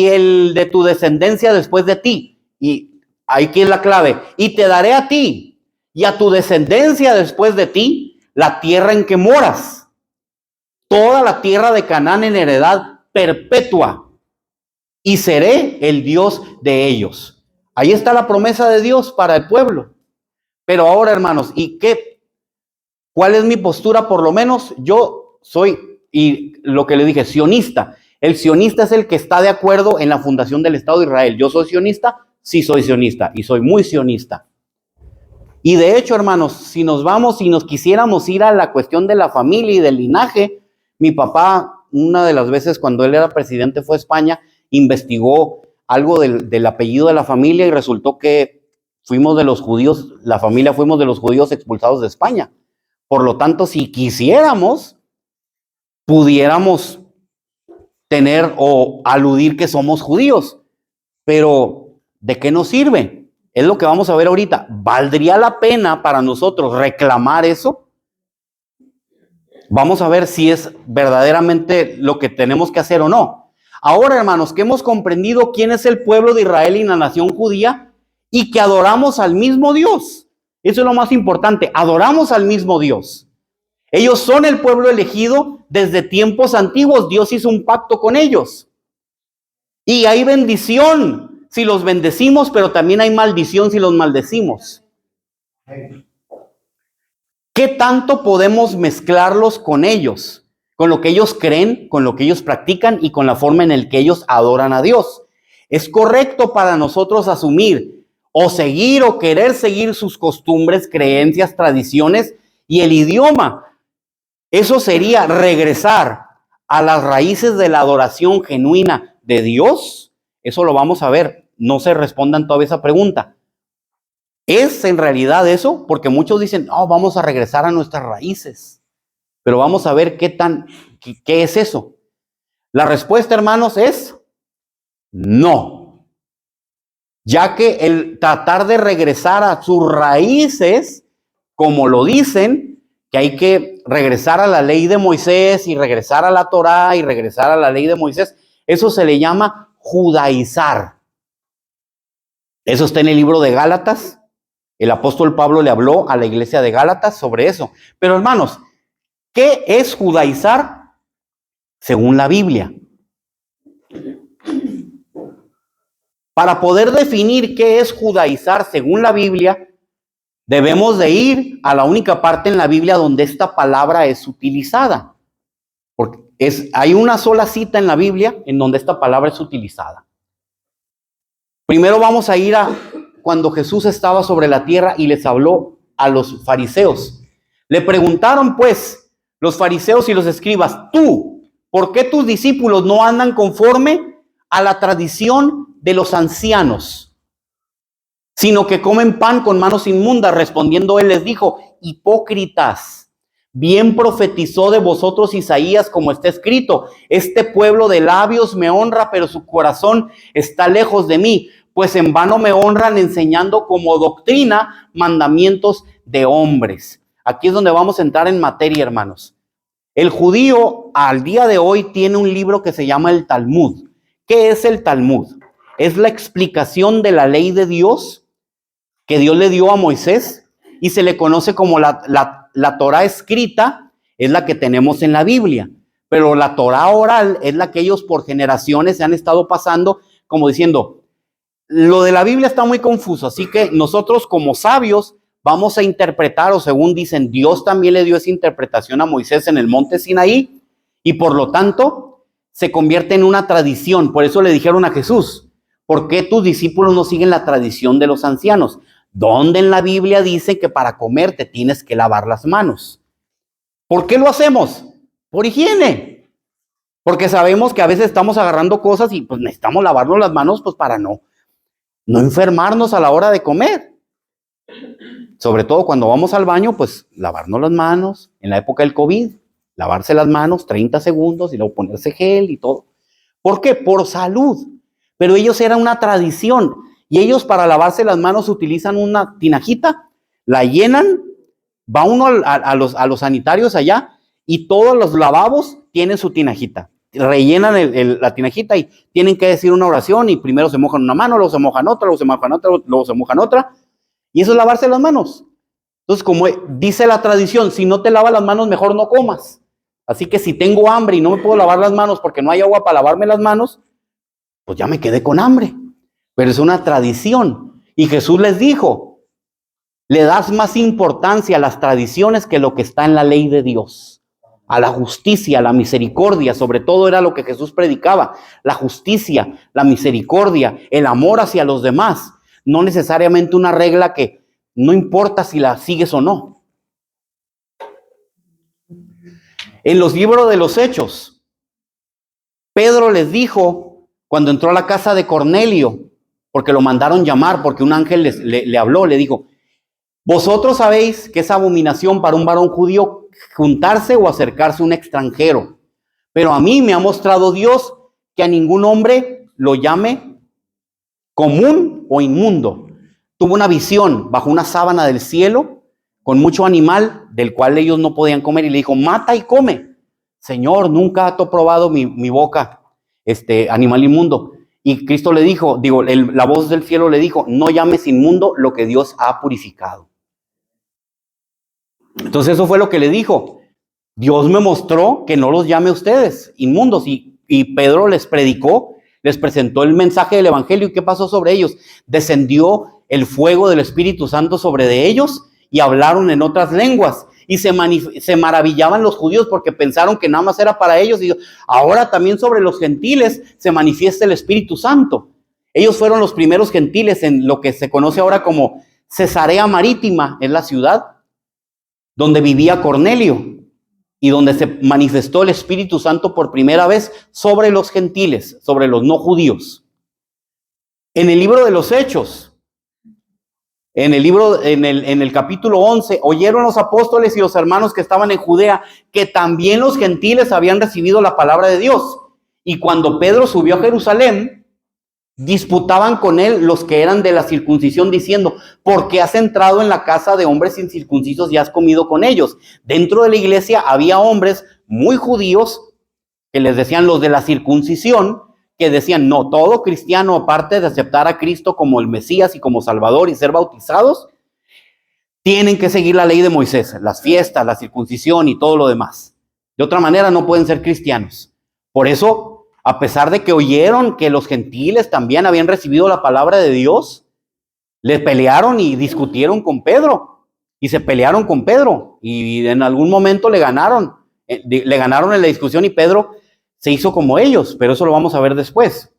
Speaker 2: el de tu descendencia después de ti. Y aquí es la clave: y te daré a ti y a tu descendencia después de ti la tierra en que moras, toda la tierra de Canaán en heredad perpetua, y seré el Dios de ellos. Ahí está la promesa de Dios para el pueblo. Pero ahora, hermanos, ¿cuál es mi postura? Por lo menos yo soy, y lo que le dije, sionista. El sionista es el que está de acuerdo en la fundación del Estado de Israel. ¿Yo soy sionista? Sí, soy sionista y soy muy sionista. Y de hecho, hermanos, si nos quisiéramos ir a la cuestión de la familia y del linaje, mi papá, una de las veces cuando él era presidente fue a España, investigó algo del apellido de la familia y resultó que fuimos de los judíos, la familia fuimos de los judíos expulsados de España. Por lo tanto, si quisiéramos, pudiéramos tener o aludir que somos judíos. Pero, ¿de qué nos sirve? Es lo que vamos a ver ahorita. ¿Valdría la pena para nosotros reclamar eso? Vamos a ver si es verdaderamente lo que tenemos que hacer o no. Ahora, hermanos, que hemos comprendido quién es el pueblo de Israel y la nación judía y que adoramos al mismo Dios. Eso es lo más importante, adoramos al mismo Dios. Ellos son el pueblo elegido desde tiempos antiguos. Dios hizo un pacto con ellos. Y hay bendición si los bendecimos, pero también hay maldición si los maldecimos. ¿Qué tanto podemos mezclarlos con ellos? Con lo que ellos creen, con lo que ellos practican y con la forma en la que ellos adoran a Dios. ¿Es correcto para nosotros asumir o seguir o querer seguir sus costumbres, creencias, tradiciones y el idioma? Eso sería regresar a las raíces de la adoración genuina de Dios. Eso lo vamos a ver. No se respondan todavía esa pregunta. ¿Es en realidad eso? Porque muchos dicen, vamos a regresar a nuestras raíces. Pero vamos a ver qué es eso. La respuesta, hermanos, es no. Ya que el tratar de regresar a sus raíces, como lo dicen, que hay que regresar a la ley de Moisés y regresar a la Torá y regresar a la ley de Moisés, eso se le llama judaizar. Eso está en el libro de Gálatas. El apóstol Pablo le habló a la iglesia de Gálatas sobre eso. Pero hermanos, ¿qué es judaizar según la Biblia? Para poder definir qué es judaizar según la Biblia, debemos de ir a la única parte en la Biblia donde esta palabra es utilizada. Porque hay una sola cita en la Biblia en donde esta palabra es utilizada. Primero vamos a ir a cuando Jesús estaba sobre la tierra y les habló a los fariseos. Le preguntaron pues los fariseos y los escribas, tú, ¿por qué tus discípulos no andan conforme a la tradición de los ancianos, sino que comen pan con manos inmundas? Respondiendo él les dijo, hipócritas, bien profetizó de vosotros Isaías, como está escrito, este pueblo de labios me honra, pero su corazón está lejos de mí, pues en vano me honran enseñando como doctrina mandamientos de hombres. Aquí es donde vamos a entrar en materia, hermanos. El judío al día de hoy tiene un libro que se llama el Talmud. ¿Qué es el Talmud? es la explicación de la ley de Dios que Dios le dio a Moisés y se le conoce como la Torá escrita, es la que tenemos en la Biblia. Pero la Torá oral es la que ellos por generaciones se han estado pasando, como diciendo, lo de la Biblia está muy confuso, así que nosotros como sabios vamos a interpretar, o según dicen, Dios también le dio esa interpretación a Moisés en el monte Sinaí, y por lo tanto se convierte en una tradición. Por eso le dijeron a Jesús, ¿por qué tus discípulos no siguen la tradición de los ancianos? ¿Dónde en la Biblia dice que para comer te tienes que lavar las manos? ¿Por qué lo hacemos? Por higiene. Porque sabemos que a veces estamos agarrando cosas y pues necesitamos lavarnos las manos pues para no enfermarnos a la hora de comer. Sobre todo cuando vamos al baño, pues lavarnos las manos. En la época del COVID, lavarse las manos 30 segundos y luego ponerse gel y todo. ¿Por qué? Por salud. Pero ellos era una tradición. Y ellos para lavarse las manos utilizan una tinajita, la llenan, va uno a los sanitarios allá y todos los lavabos tienen su tinajita. Rellenan la tinajita y tienen que decir una oración y primero se mojan una mano, luego se mojan otra, luego se mojan otra, luego se mojan otra. Y eso es lavarse las manos. Entonces, como dice la tradición, si no te lavas las manos, mejor no comas. Así que si tengo hambre y no me puedo lavar las manos porque no hay agua para lavarme las manos, pues ya me quedé con hambre. Pero es una tradición. Y Jesús les dijo, le das más importancia a las tradiciones que lo que está en la ley de Dios. A la justicia, a la misericordia, sobre todo era lo que Jesús predicaba. La justicia, la misericordia, el amor hacia los demás. No necesariamente una regla que no importa si la sigues o no. En los libros de los Hechos, Pedro les dijo, cuando entró a la casa de Cornelio, porque lo mandaron llamar, porque un ángel le habló, le dijo, vosotros sabéis que es abominación para un varón judío juntarse o acercarse a un extranjero, pero a mí me ha mostrado Dios que a ningún hombre lo llame común o inmundo. Tuvo una visión bajo una sábana del cielo con mucho animal del cual ellos no podían comer y le dijo, mata y come. Señor, nunca ha probado mi boca animal inmundo. Y Cristo le dijo, la voz del cielo le dijo, no llames inmundo lo que Dios ha purificado. Entonces eso fue lo que le dijo. Dios me mostró que no los llame a ustedes inmundos. Y Pedro les predicó, les presentó el mensaje del evangelio. ¿Y qué pasó sobre ellos? Descendió el fuego del Espíritu Santo sobre ellos y hablaron en otras lenguas. Y se maravillaban los judíos porque pensaron que nada más era para ellos. Y ahora también sobre los gentiles se manifiesta el Espíritu Santo. Ellos fueron los primeros gentiles en lo que se conoce ahora como Cesarea Marítima, en la ciudad donde vivía Cornelio y donde se manifestó el Espíritu Santo por primera vez sobre los gentiles, sobre los no judíos. En el libro de los Hechos, en el capítulo 11, oyeron los apóstoles y los hermanos que estaban en Judea que también los gentiles habían recibido la palabra de Dios. Y cuando Pedro subió a Jerusalén, disputaban con él los que eran de la circuncisión diciendo, ¿por qué has entrado en la casa de hombres incircuncisos y has comido con ellos? Dentro de la iglesia había hombres muy judíos que les decían los de la circuncisión, que decían, no, todo cristiano, aparte de aceptar a Cristo como el Mesías y como Salvador y ser bautizados, tienen que seguir la ley de Moisés, las fiestas, la circuncisión y todo lo demás. De otra manera no pueden ser cristianos. Por eso, a pesar de que oyeron que los gentiles también habían recibido la palabra de Dios, le pelearon y discutieron con Pedro. Y se pelearon con Pedro. Y en algún momento le ganaron en la discusión y Pedro se hizo como ellos, pero eso lo vamos a ver después,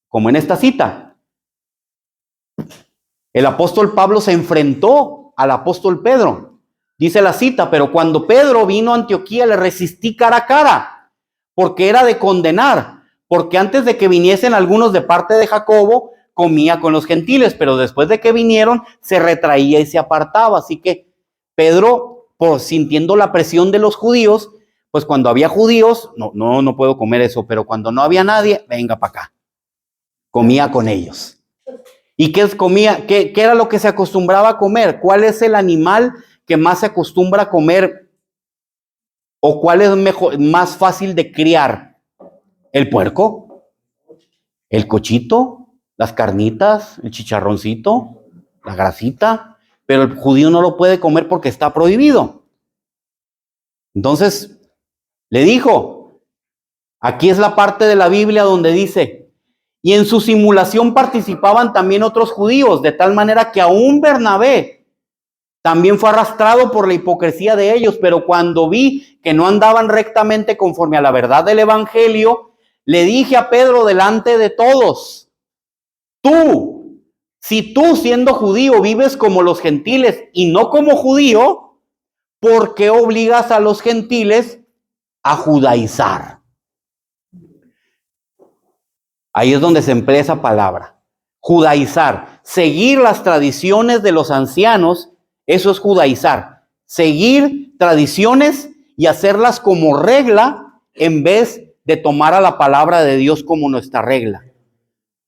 Speaker 2: como en esta cita. El apóstol Pablo se enfrentó al apóstol Pedro. Dice la cita, pero cuando Pedro vino a Antioquía le resistí cara a cara, porque era de condenar, porque antes de que viniesen algunos de parte de Jacobo, comía con los gentiles, pero después de que vinieron, se retraía y se apartaba. Así que Pedro, sintiendo la presión de los judíos, pues cuando había judíos, no puedo comer eso, pero cuando no había nadie, venga para acá. Comía con ellos. ¿Y qué comía? ¿Qué era lo que se acostumbraba a comer? ¿Cuál es el animal que más se acostumbra a comer? ¿O cuál es más fácil de criar? ¿El puerco? ¿El cochito? las carnitas, el chicharroncito, la grasita, pero el judío no lo puede comer porque está prohibido. Entonces, le dijo, aquí es la parte de la Biblia donde dice, y en su simulación participaban también otros judíos, de tal manera que aún Bernabé también fue arrastrado por la hipocresía de ellos, pero cuando vi que no andaban rectamente conforme a la verdad del evangelio, le dije a Pedro delante de todos, si tú siendo judío vives como los gentiles y no como judío, ¿por qué obligas a los gentiles a judaizar? Ahí es donde se emplea esa palabra, judaizar, seguir las tradiciones de los ancianos. Eso es judaizar, seguir tradiciones y hacerlas como regla en vez de tomar a la palabra de Dios como nuestra regla.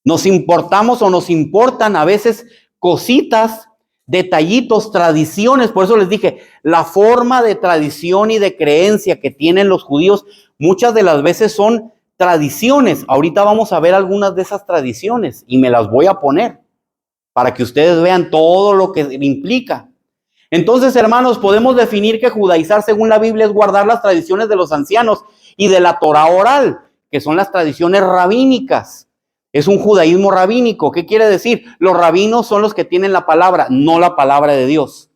Speaker 2: Nos importamos o nos importan a veces cositas, detallitos, tradiciones. Por eso les dije, la forma de tradición y de creencia que tienen los judíos muchas de las veces son tradiciones. Ahorita vamos a ver algunas de esas tradiciones y me las voy a poner para que ustedes vean todo lo que implica. Entonces, hermanos, podemos definir que judaizar según la Biblia es guardar las tradiciones de los ancianos y de la Torá oral, que son las tradiciones rabínicas. Es un judaísmo rabínico. ¿Qué quiere decir? Los rabinos son los que tienen la palabra, no la palabra de Dios.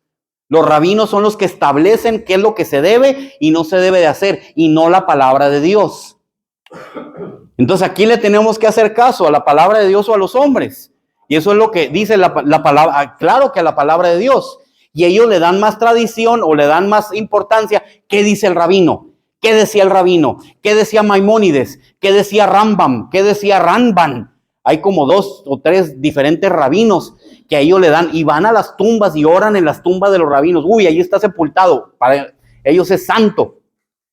Speaker 2: Los rabinos son los que establecen qué es lo que se debe y no se debe de hacer, y no la palabra de Dios. Entonces, aquí le tenemos que hacer caso a la palabra de Dios o a los hombres. Y eso es lo que dice la palabra, claro que a la palabra de Dios. Y ellos le dan más tradición o le dan más importancia. ¿Qué dice el rabino? ¿Qué decía el rabino? ¿Qué decía Maimónides? ¿Qué decía Rambam? ¿Qué decía Ramban? Hay como 2 o 3 diferentes rabinos que a ellos le dan y van a las tumbas y oran en las tumbas de los rabinos. Uy, ahí está sepultado. Para ellos es santo.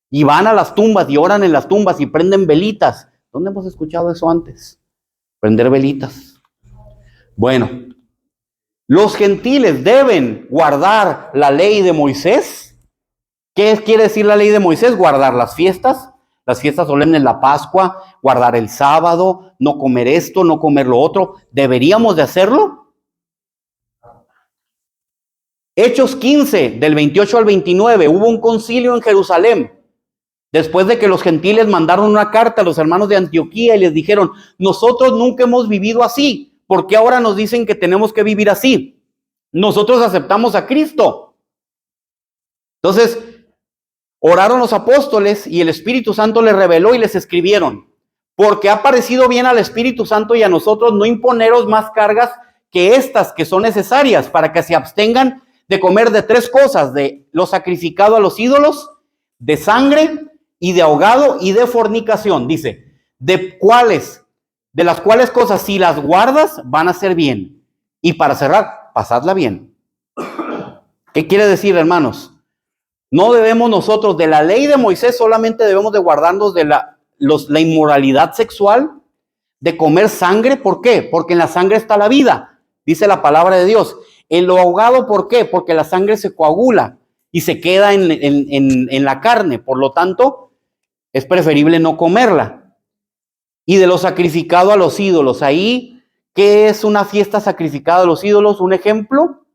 Speaker 2: Y van a las tumbas y oran en las tumbas y prenden velitas. ¿Dónde hemos escuchado eso antes? Prender velitas. Bueno, los gentiles deben guardar la ley de Moisés. ¿Qué quiere decir la ley de Moisés? Guardar las fiestas solemnes, la Pascua, guardar el sábado, no comer esto, no comer lo otro. ¿Deberíamos de hacerlo? Hechos 15, del 28 al 29, hubo un concilio en Jerusalén. Después de que los gentiles mandaron una carta a los hermanos de Antioquía y les dijeron, nosotros nunca hemos vivido así, ¿por qué ahora nos dicen que tenemos que vivir así? Nosotros aceptamos a Cristo. Entonces, oraron los apóstoles y el Espíritu Santo les reveló y les escribieron, porque ha parecido bien al Espíritu Santo y a nosotros no imponeros más cargas que estas que son necesarias para que se abstengan de comer de 3 cosas, de lo sacrificado a los ídolos, de sangre y de ahogado y de fornicación. Dice, de las cuales cosas si las guardas van a ser bien. Y para cerrar, pasadla bien. ¿Qué quiere decir, hermanos? No debemos nosotros, de la ley de Moisés, solamente debemos de guardarnos de la inmoralidad sexual, de comer sangre. ¿Por qué? Porque en la sangre está la vida, dice la palabra de Dios. En lo ahogado, ¿por qué? Porque la sangre se coagula y se queda en la carne. Por lo tanto, es preferible no comerla. Y de lo sacrificado a los ídolos. Ahí, ¿qué es una fiesta sacrificada a los ídolos? Un ejemplo,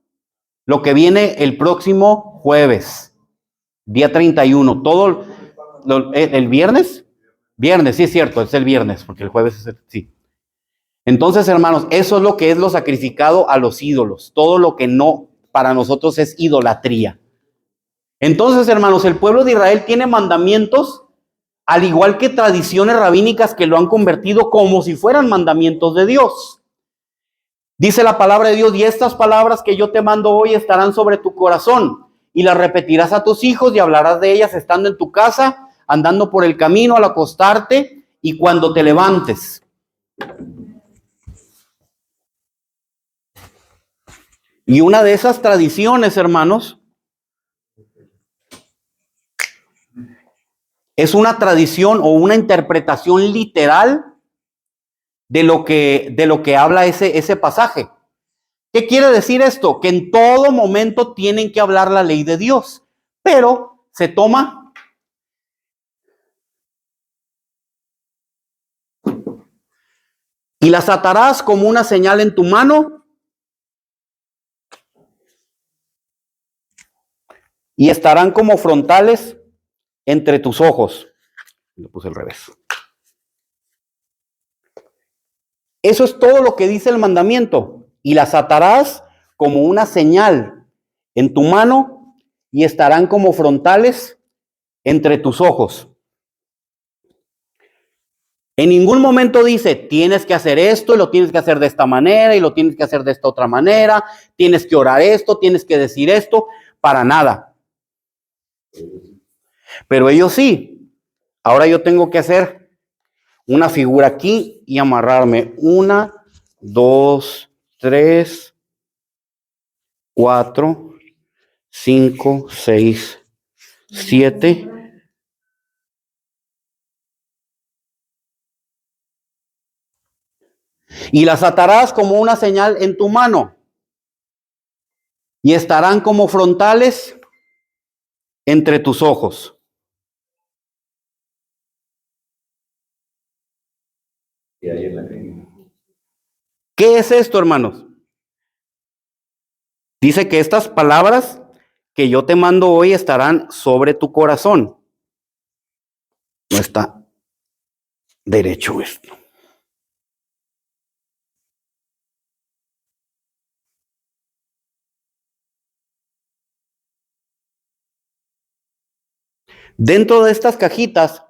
Speaker 2: lo que viene el próximo jueves. Día 31, el viernes, sí es cierto, es el viernes, porque el jueves es sí. Entonces, hermanos, eso es lo que es lo sacrificado a los ídolos, todo lo que no para nosotros es idolatría. Entonces, hermanos, el pueblo de Israel tiene mandamientos, al igual que tradiciones rabínicas que lo han convertido como si fueran mandamientos de Dios. Dice la palabra de Dios, y estas palabras que yo te mando hoy estarán sobre tu corazón. Y las repetirás a tus hijos y hablarás de ellas estando en tu casa, andando por el camino, al acostarte y cuando te levantes. Y una de esas tradiciones, hermanos, es una tradición o una interpretación literal de lo que habla ese pasaje. ¿Qué quiere decir esto? Que en todo momento tienen que hablar la ley de Dios, pero se toma Y las atarás como una señal en tu mano y estarán como frontales entre tus ojos. Le puse al revés. Eso es todo lo que dice el mandamiento. Y las atarás como una señal en tu mano y estarán como frontales entre tus ojos. En ningún momento dice, tienes que hacer esto y lo tienes que hacer de esta manera y lo tienes que hacer de esta otra manera, tienes que orar esto, tienes que decir esto, para nada. Pero ellos sí. Ahora yo tengo que hacer una figura aquí y amarrarme 1, 2, 3, 4, 5, 6, 7. Y las atarás como una señal en tu mano. Y estarán como frontales entre tus ojos. ¿Qué es esto, hermanos? Dice que estas palabras que yo te mando hoy estarán sobre tu corazón. No está derecho esto. Dentro de estas cajitas,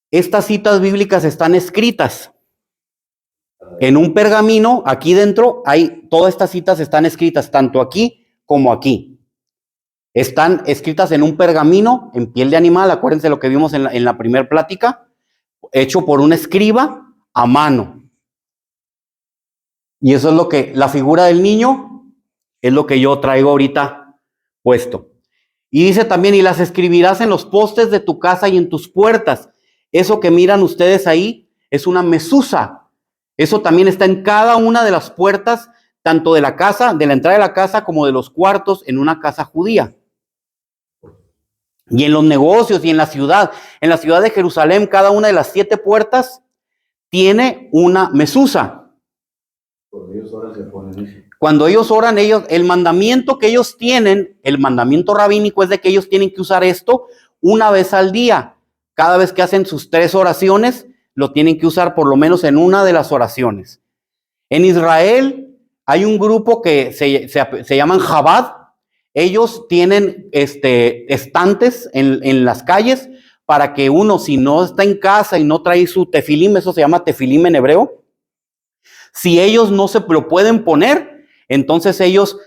Speaker 2: estas citas bíblicas están escritas en un pergamino. Aquí dentro todas estas citas están escritas tanto aquí como aquí. Están escritas en un pergamino en piel de animal. Acuérdense lo que vimos en la primera plática, hecho por un escriba a mano. Y eso es lo que, la figura del niño, es lo que yo traigo ahorita puesto. Y dice también, y las escribirás en los postes de tu casa y en tus puertas. Eso que miran ustedes ahí es una mesusa. Eso también está en cada una de las puertas, tanto de la casa, de la entrada de la casa, como de los cuartos en una casa judía. Y en los negocios y en la ciudad de Jerusalén, cada una de las 7 puertas tiene una mesusa. Cuando ellos oran, el mandamiento que ellos tienen, el mandamiento rabínico es de que ellos tienen que usar esto una vez al día. Cada vez que hacen sus 3 oraciones, lo tienen que usar por lo menos en una de las oraciones. En Israel hay un grupo que se llaman Chabad. Ellos tienen estantes en las calles para que uno, si no está en casa y no trae su tefilim, eso se llama tefilim en hebreo, si ellos no se lo pueden poner, entonces ellos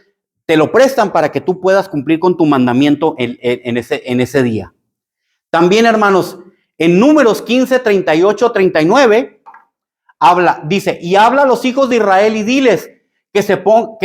Speaker 2: te lo prestan para que tú puedas cumplir con tu mandamiento en ese día. También, hermanos, en Números 15, 38, 39, dice, y habla a los hijos de Israel y diles que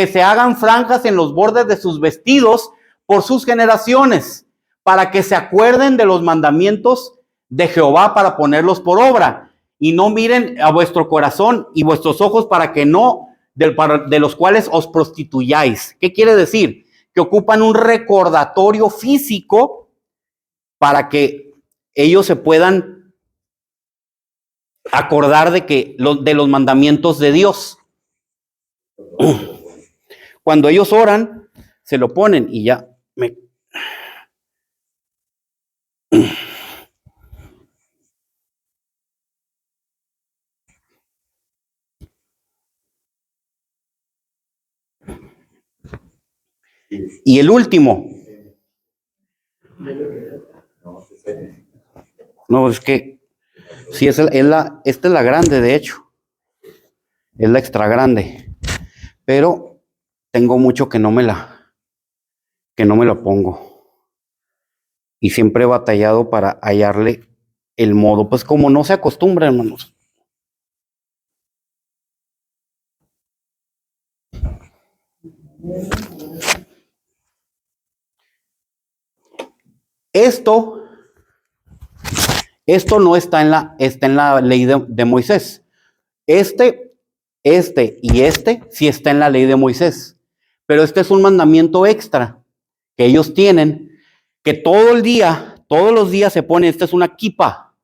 Speaker 2: se hagan franjas en los bordes de sus vestidos por sus generaciones, para que se acuerden de los mandamientos de Jehová para ponerlos por obra. Y no miren a vuestro corazón y vuestros ojos para que no, de los cuales os prostituyáis. ¿Qué quiere decir? Que ocupan un recordatorio físico para que ellos se puedan acordar de los mandamientos de Dios. Cuando ellos oran, se lo ponen y ya Y el último. No, es que sí, esta es la grande, de hecho. Es la extra grande. Pero tengo mucho que no me la pongo. Y siempre he batallado para hallarle el modo. Pues como no se acostumbra, hermanos. Esto no está en la ley de Moisés. Este y sí está en la ley de Moisés. Pero este es un mandamiento extra que ellos tienen, que todos los días se pone. Esta es una kipa.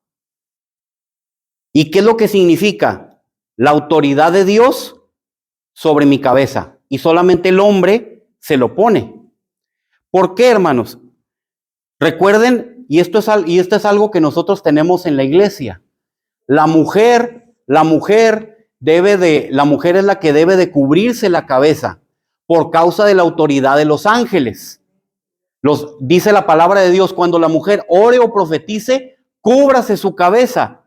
Speaker 2: ¿Y qué es lo que significa? la autoridad de Dios sobre mi cabeza. Y solamente el hombre se lo pone. ¿Por qué, hermanos? Recuerden, y esto es algo que nosotros tenemos en la iglesia. La mujer es la que debe de cubrirse la cabeza por causa de la autoridad de los ángeles. Dice la palabra de Dios, cuando la mujer ore o profetice, cúbrase su cabeza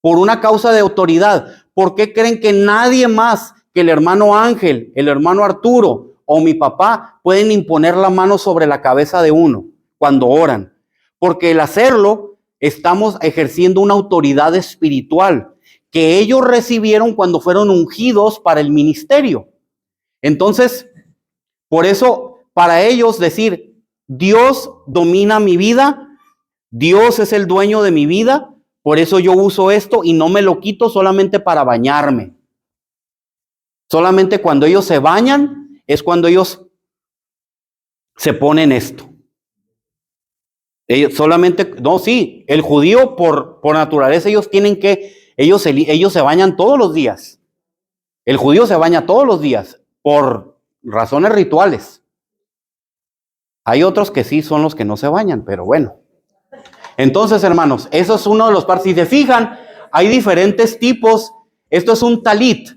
Speaker 2: por una causa de autoridad. ¿Por qué creen que nadie más que el hermano Ángel, el hermano Arturo o mi papá pueden imponer la mano sobre la cabeza de uno cuando oran? Porque el hacerlo, estamos ejerciendo una autoridad espiritual que ellos recibieron cuando fueron ungidos para el ministerio. Entonces, por eso, para ellos decir, Dios domina mi vida, Dios es el dueño de mi vida, por eso yo uso esto y no me lo quito solamente para bañarme. Solamente cuando ellos se bañan es cuando ellos se ponen esto. Ellos solamente, no, sí, el judío por naturaleza ellos se bañan todos los días. El judío se baña todos los días por razones rituales. Hay otros que sí son los que no se bañan, pero bueno. Entonces, hermanos, eso es uno de los partes. Si se fijan, hay diferentes tipos. Esto es un talit.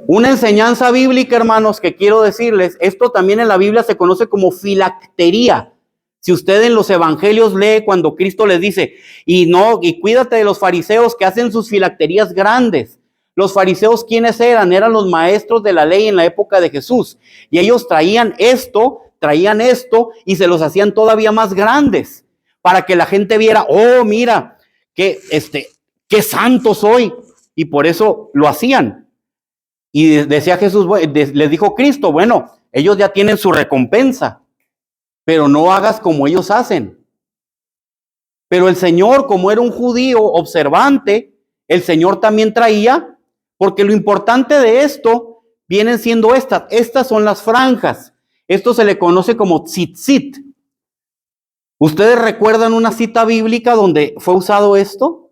Speaker 2: Una enseñanza bíblica, hermanos, que quiero decirles, esto también en la Biblia se conoce como filactería. Si usted en los evangelios lee cuando Cristo les dice, y cuídate de los fariseos que hacen sus filacterías grandes. Los fariseos, ¿quiénes eran? Eran los maestros de la ley en la época de Jesús. Y ellos traían esto y se los hacían todavía más grandes para que la gente viera, oh, mira, qué santo soy. Y por eso lo hacían. Y decía Jesús, les dijo Cristo, bueno, ellos ya tienen su recompensa, pero no hagas como ellos hacen. Pero el Señor, como era un judío observante, el Señor también traía, porque lo importante de esto vienen siendo estas son las franjas. Esto se le conoce como tzitzit. ¿Ustedes recuerdan una cita bíblica donde fue usado esto?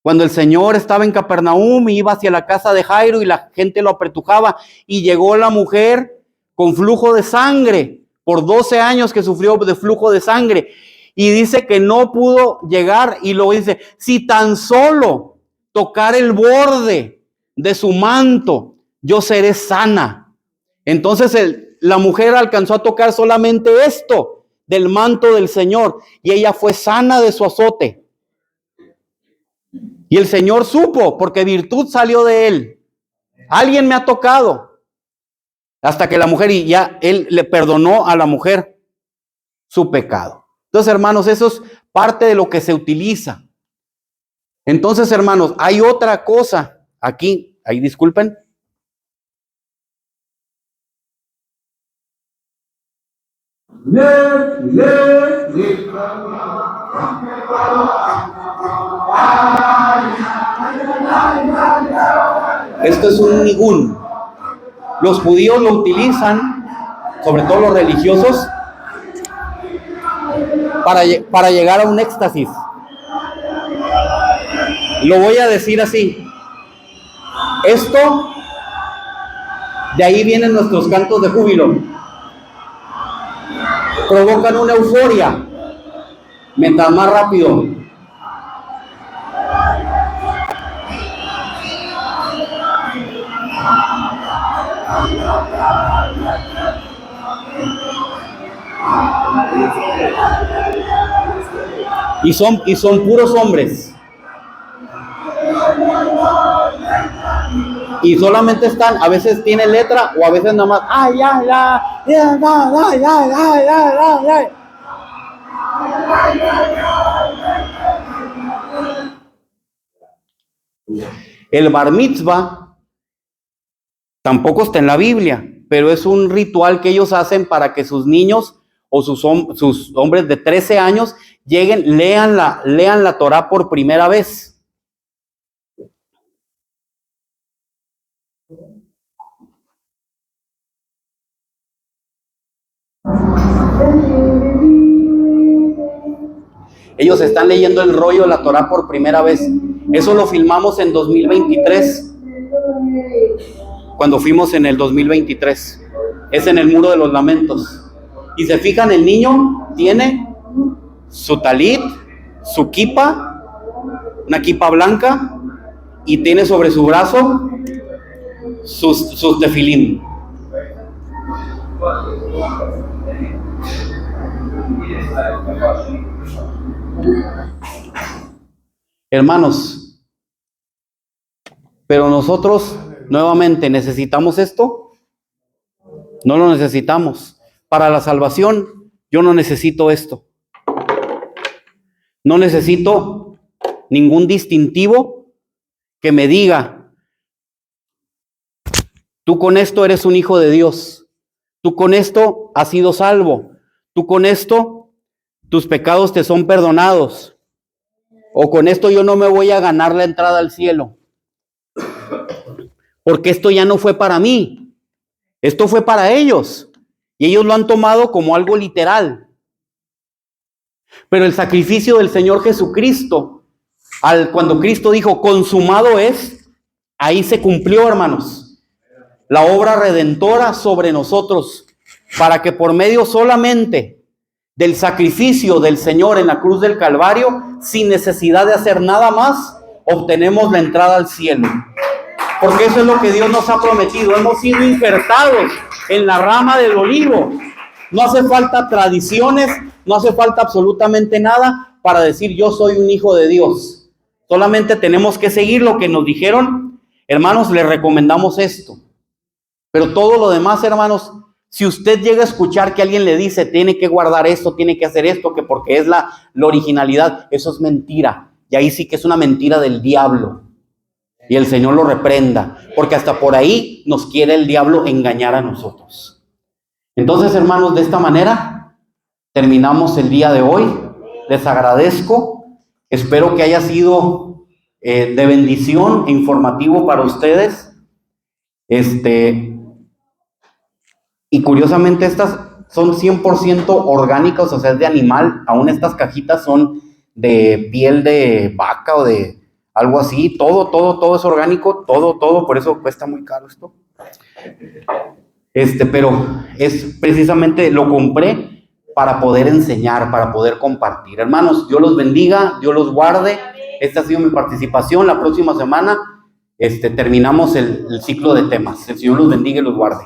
Speaker 2: Cuando el Señor estaba en Capernaum y iba hacia la casa de Jairo y la gente lo apretujaba y llegó la mujer con flujo de sangre, por 12 años que sufrió de flujo de sangre. Y dice que no pudo llegar y luego dice, si tan solo tocar el borde de su manto, yo seré sana. Entonces la mujer alcanzó a tocar solamente esto del manto del Señor y ella fue sana de su azote. Y el Señor supo, porque virtud salió de él. Alguien me ha tocado. Hasta que la mujer, y ya él le perdonó a la mujer su pecado. Entonces, hermanos, eso es parte de lo que se utiliza. Entonces, hermanos, hay otra cosa aquí. Ahí disculpen. Esto es un nigún. Los judíos lo utilizan, sobre todo los religiosos, para llegar a un éxtasis. Lo voy a decir así. Esto, de ahí vienen nuestros cantos de júbilo. Provocan una euforia. Mientras más rápido. Y son puros hombres. Y solamente están, a veces tiene letra o a veces nada más, ay, ay, ay, ay, ay, ay, ay, ay. El bar mitzvah tampoco está en la Biblia, pero es un ritual que ellos hacen para que sus niños o sus hombres de 13 años lleguen, lean la Torah por primera vez. Ellos están leyendo el rollo de la Torah por primera vez. Eso lo filmamos en 2023, cuando fuimos en el 2023. Es en el Muro de los Lamentos. Y se fijan, el niño tiene su talit, su kipa, una kipa blanca, y tiene sobre su brazo sus tefilín. Hermanos, pero nosotros nuevamente necesitamos esto. No lo necesitamos. Para la salvación, yo no necesito esto. No necesito ningún distintivo que me diga: tú con esto eres un hijo de Dios. Tú con esto has sido salvo. Tú con esto tus pecados te son perdonados. O con esto yo no me voy a ganar la entrada al cielo. Porque esto ya no fue para mí. Esto fue para ellos. Y ellos lo han tomado como algo literal. Pero el sacrificio del Señor Jesucristo, cuando Cristo dijo, consumado es, ahí se cumplió, hermanos, la obra redentora sobre nosotros, para que por medio solamente del sacrificio del Señor en la cruz del Calvario, sin necesidad de hacer nada más, obtenemos la entrada al cielo. Porque eso es lo que Dios nos ha prometido. Hemos sido injertados en la rama del olivo. No hace falta tradiciones, no hace falta absolutamente nada para decir yo soy un hijo de Dios. Solamente tenemos que seguir lo que nos dijeron. Hermanos, les recomendamos esto. Pero todo lo demás, hermanos, si usted llega a escuchar que alguien le dice tiene que guardar esto, tiene que hacer esto, que porque es la originalidad, eso es mentira. Y ahí sí que es una mentira del diablo. Y el Señor lo reprenda, porque hasta por ahí nos quiere el diablo engañar a nosotros. Entonces, hermanos, de esta manera terminamos el día de hoy. Les agradezco. Espero que haya sido de bendición e informativo para ustedes. Y curiosamente estas son 100% orgánicas, o sea, es de animal. Aún estas cajitas son de piel de vaca o de algo así. Todo es orgánico, todo, por eso cuesta muy caro esto. Pero es precisamente, lo compré para poder enseñar, para poder compartir. Hermanos, Dios los bendiga, Dios los guarde. Esta ha sido mi participación. La próxima semana terminamos el ciclo de temas. El Señor los bendiga y los guarde.